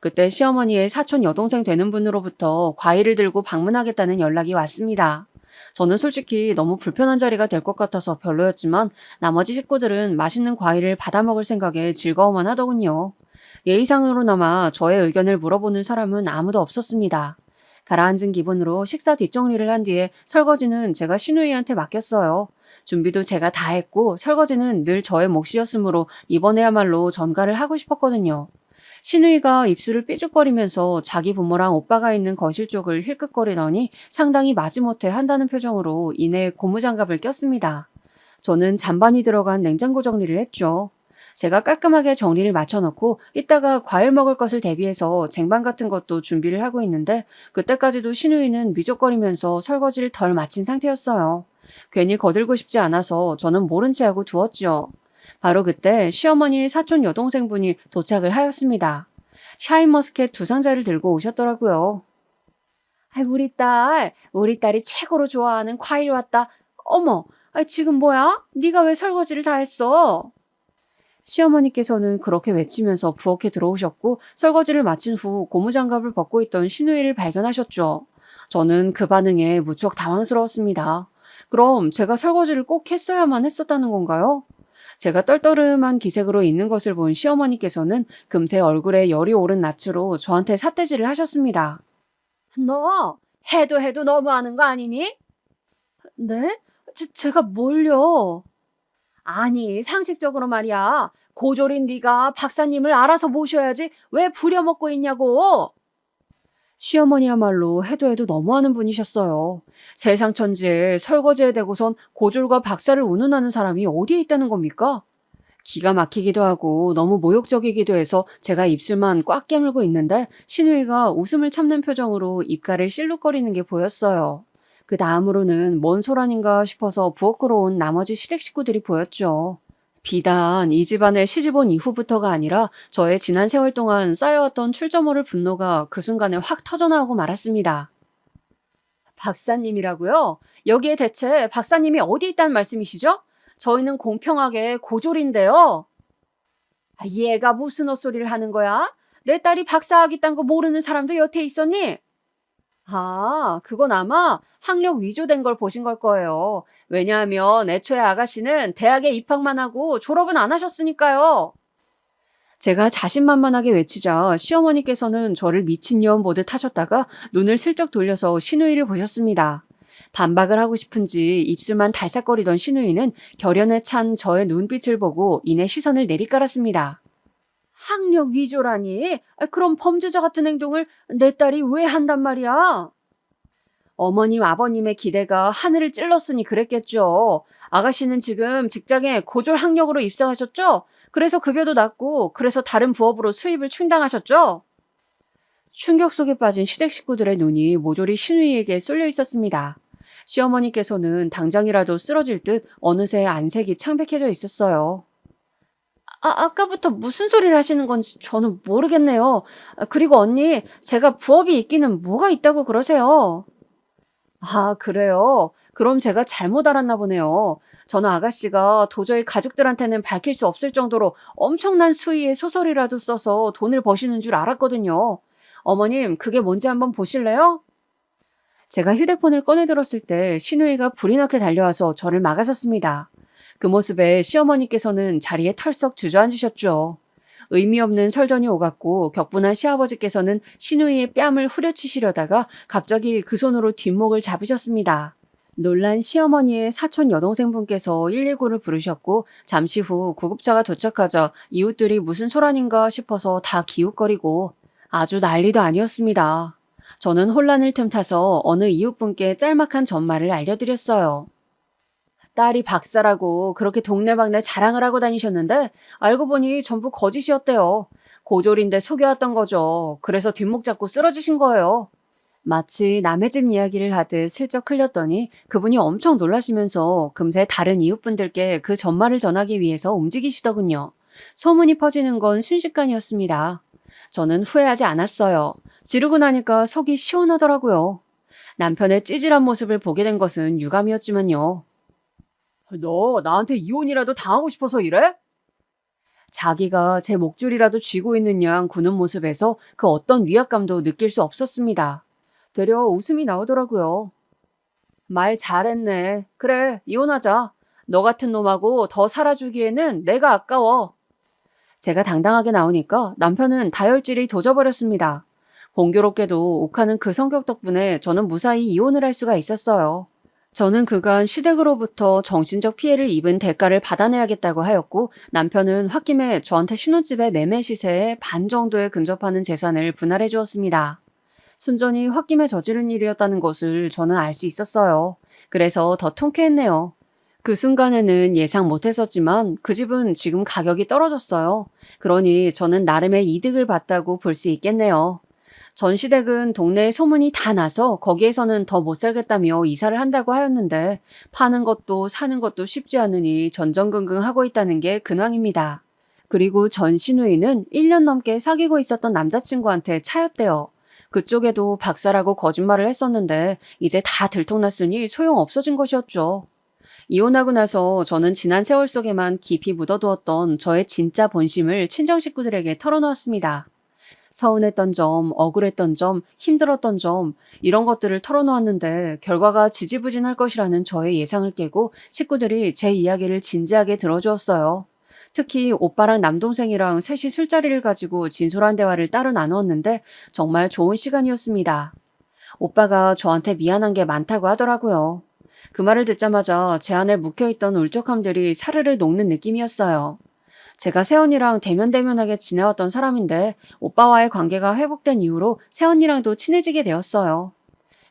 그때 시어머니의 사촌 여동생 되는 분으로부터 과일을 들고 방문하겠다는 연락이 왔습니다. 저는 솔직히 너무 불편한 자리가 될 것 같아서 별로였지만 나머지 식구들은 맛있는 과일을 받아먹을 생각에 즐거워만 하더군요. 예의상으로나마 저의 의견을 물어보는 사람은 아무도 없었습니다. 가라앉은 기분으로 식사 뒷정리를 한 뒤에 설거지는 제가 시누이한테 맡겼어요. 준비도 제가 다 했고 설거지는 늘 저의 몫이었으므로 이번에야말로 전가를 하고 싶었거든요. 시누이가 입술을 삐죽거리면서 자기 부모랑 오빠가 있는 거실 쪽을 힐끗거리더니 상당히 마지못해 한다는 표정으로 이내 고무장갑을 꼈습니다. 저는 잔반이 들어간 냉장고 정리를 했죠. 제가 깔끔하게 정리를 마쳐놓고 이따가 과일 먹을 것을 대비해서 쟁반 같은 것도 준비를 하고 있는데 그때까지도 시누이는 미적거리면서 설거지를 덜 마친 상태였어요. 괜히 거들고 싶지 않아서 저는 모른 채 하고 두었죠. 바로 그때 시어머니의 사촌 여동생분이 도착을 하였습니다. 샤인머스켓 2상자를 들고 오셨더라고요. 우리 딸이 최고로 좋아하는 과일 왔다. 어머, 지금 뭐야? 네가 왜 설거지를 다 했어? 시어머니께서는 그렇게 외치면서 부엌에 들어오셨고 설거지를 마친 후 고무장갑을 벗고 있던 시누이를 발견하셨죠. 저는 그 반응에 무척 당황스러웠습니다. 그럼 제가 설거지를 꼭 했어야만 했었다는 건가요? 제가 떨떠름한 기색으로 있는 것을 본 시어머니께서는 금세 얼굴에 열이 오른 낯으로 저한테 삿대질을 하셨습니다. 너 해도 너무하는 거 아니니? 네? 제가 뭘요? 아니 상식적으로 말이야. 고졸인 네가 박사님을 알아서 모셔야지 왜 부려먹고 있냐고. 시어머니야말로 해도 해도 너무하는 분이셨어요. 세상 천지에 설거지에 대고선 고졸과 박사를 운운하는 사람이 어디에 있다는 겁니까? 기가 막히기도 하고 너무 모욕적이기도 해서 제가 입술만 꽉 깨물고 있는데 신우이가 웃음을 참는 표정으로 입가를 실룩거리는 게 보였어요. 그 다음으로는 뭔 소란인가 싶어서 부엌으로 온 나머지 시댁 식구들이 보였죠. 비단 이 집안에 시집 온 이후부터가 아니라 저의 지난 세월 동안 쌓여왔던 출처모를 분노가 그 순간에 확 터져나오고 말았습니다. 박사님이라고요? 여기에 대체 박사님이 어디 있다는 말씀이시죠? 저희는 공평하게 고졸인데요. 얘가 무슨 헛소리를 하는 거야? 내 딸이 박사학위 딴 거 모르는 사람도 여태 있었니? 그건 아마 학력 위조된 걸 보신 걸 거예요. 왜냐하면 애초에 아가씨는 대학에 입학만 하고 졸업은 안 하셨으니까요. 제가 자신만만하게 외치자 시어머니께서는 저를 미친년 보듯 하셨다가 눈을 슬쩍 돌려서 신우이를 보셨습니다. 반박을 하고 싶은지 입술만 달싹거리던 신우이는 결연에 찬 저의 눈빛을 보고 이내 시선을 내리깔았습니다. 학력 위조라니? 그럼 범죄자 같은 행동을 내 딸이 왜 한단 말이야? 어머님, 아버님의 기대가 하늘을 찔렀으니 그랬겠죠. 아가씨는 지금 직장에 고졸 학력으로 입사하셨죠? 그래서 급여도 낮고 그래서 다른 부업으로 수입을 충당하셨죠? 충격 속에 빠진 시댁 식구들의 눈이 모조리 신우이에게 쏠려 있었습니다. 시어머니께서는 당장이라도 쓰러질 듯 어느새 안색이 창백해져 있었어요. 아까부터 무슨 소리를 하시는 건지 저는 모르겠네요. 그리고 언니, 제가 부업이 있기는 뭐가 있다고 그러세요? 그래요? 그럼 제가 잘못 알았나 보네요. 저는 아가씨가 도저히 가족들한테는 밝힐 수 없을 정도로 엄청난 수위의 소설이라도 써서 돈을 버시는 줄 알았거든요. 어머님, 그게 뭔지 한번 보실래요? 제가 휴대폰을 꺼내 들었을 때 신우이가 불이 나게 달려와서 저를 막아섰습니다. 그 모습에 시어머니께서는 자리에 털썩 주저앉으셨죠. 의미 없는 설전이 오갔고 격분한 시아버지께서는 신우이의 뺨을 후려치시려다가 갑자기 그 손으로 뒷목을 잡으셨습니다. 놀란 시어머니의 사촌 여동생분께서 119를 부르셨고 잠시 후 구급차가 도착하자 이웃들이 무슨 소란인가 싶어서 다 기웃거리고 아주 난리도 아니었습니다. 저는 혼란을 틈타서 어느 이웃분께 짤막한 전말을 알려드렸어요. 딸이 박사라고 그렇게 동네방네 자랑을 하고 다니셨는데 알고 보니 전부 거짓이었대요. 고졸인데 속여왔던 거죠. 그래서 뒷목 잡고 쓰러지신 거예요. 마치 남의 집 이야기를 하듯 슬쩍 흘렸더니 그분이 엄청 놀라시면서 금세 다른 이웃분들께 그 전말을 전하기 위해서 움직이시더군요. 소문이 퍼지는 건 순식간이었습니다. 저는 후회하지 않았어요. 지르고 나니까 속이 시원하더라고요. 남편의 찌질한 모습을 보게 된 것은 유감이었지만요. 너 나한테 이혼이라도 당하고 싶어서 이래? 자기가 제 목줄이라도 쥐고 있는 양 구는 모습에서 그 어떤 위압감도 느낄 수 없었습니다. 되려 웃음이 나오더라고요. 말 잘했네. 그래, 이혼하자. 너 같은 놈하고 더 살아주기에는 내가 아까워. 제가 당당하게 나오니까 남편은 다혈질이 도져버렸습니다. 공교롭게도 욱하는 그 성격 덕분에 저는 무사히 이혼을 할 수가 있었어요. 저는 그간 시댁으로부터 정신적 피해를 입은 대가를 받아내야겠다고 하였고 남편은 홧김에 저한테 신혼집의 매매 시세의 반 정도에 근접하는 재산을 분할해 주었습니다. 순전히 홧김에 저지른 일이었다는 것을 저는 알 수 있었어요. 그래서 더 통쾌했네요. 그 순간에는 예상 못했었지만 그 집은 지금 가격이 떨어졌어요. 그러니 저는 나름의 이득을 봤다고 볼 수 있겠네요. 전 시댁은 동네에 소문이 다 나서 거기에서는 더 못 살겠다며 이사를 한다고 하였는데 파는 것도 사는 것도 쉽지 않으니 전전긍긍하고 있다는 게 근황입니다. 그리고 전 시누이는 1년 넘게 사귀고 있었던 남자친구한테 차였대요. 그쪽에도 박사라고 거짓말을 했었는데 이제 다 들통났으니 소용없어진 것이었죠. 이혼하고 나서 저는 지난 세월 속에만 깊이 묻어두었던 저의 진짜 본심을 친정 식구들에게 털어놓았습니다. 서운했던 점, 억울했던 점, 힘들었던 점 이런 것들을 털어놓았는데 결과가 지지부진할 것이라는 저의 예상을 깨고 식구들이 제 이야기를 진지하게 들어주었어요. 특히 오빠랑 남동생이랑 셋이 술자리를 가지고 진솔한 대화를 따로 나누었는데 정말 좋은 시간이었습니다. 오빠가 저한테 미안한 게 많다고 하더라고요. 그 말을 듣자마자 제 안에 묵혀있던 울적함들이 사르르 녹는 느낌이었어요. 제가 새언니랑 대면대면하게 지내왔던 사람인데 오빠와의 관계가 회복된 이후로 새언니랑도 친해지게 되었어요.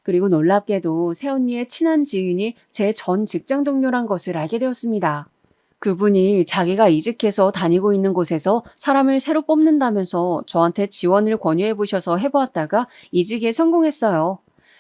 그리고 놀랍게도 새언니의 친한 지인이 제 전 직장 동료란 것을 알게 되었습니다. 그분이 자기가 이직해서 다니고 있는 곳에서 사람을 새로 뽑는다면서 저한테 지원을 권유해 보셔서 해보았다가 이직에 성공했어요.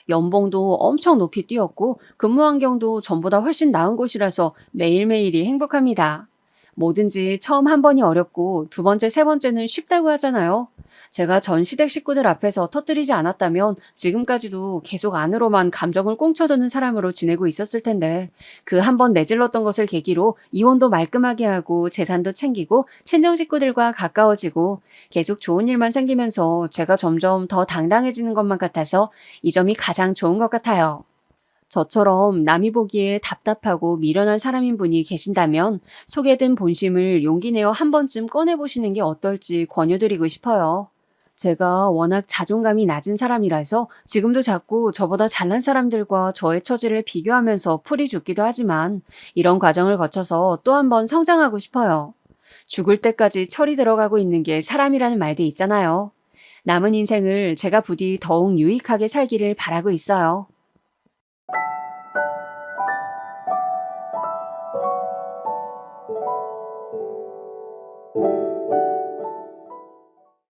연봉도 엄청 높이 뛰었고 근무 환경도 전보다 훨씬 나은 곳이라서 매일매일이 행복합니다. 뭐든지 처음 한 번이 어렵고 두 번째, 세 번째는 쉽다고 하잖아요. 제가 전 시댁 식구들 앞에서 터뜨리지 않았다면 지금까지도 계속 안으로만 감정을 꽁쳐두는 사람으로 지내고 있었을 텐데 그 한 번 내질렀던 것을 계기로 이혼도 말끔하게 하고 재산도 챙기고 친정 식구들과 가까워지고 계속 좋은 일만 생기면서 제가 점점 더 당당해지는 것만 같아서 이 점이 가장 좋은 것 같아요. 저처럼 남이 보기에 답답하고 미련한 사람인 분이 계신다면 속에 든 본심을 용기 내어 한 번쯤 꺼내보시는 게 어떨지 권유드리고 싶어요. 제가 워낙 자존감이 낮은 사람이라서 지금도 자꾸 저보다 잘난 사람들과 저의 처지를 비교하면서 풀이 죽기도 하지만 이런 과정을 거쳐서 또 한 번 성장하고 싶어요. 죽을 때까지 철이 들어가고 있는 게 사람이라는 말도 있잖아요. 남은 인생을 제가 부디 더욱 유익하게 살기를 바라고 있어요.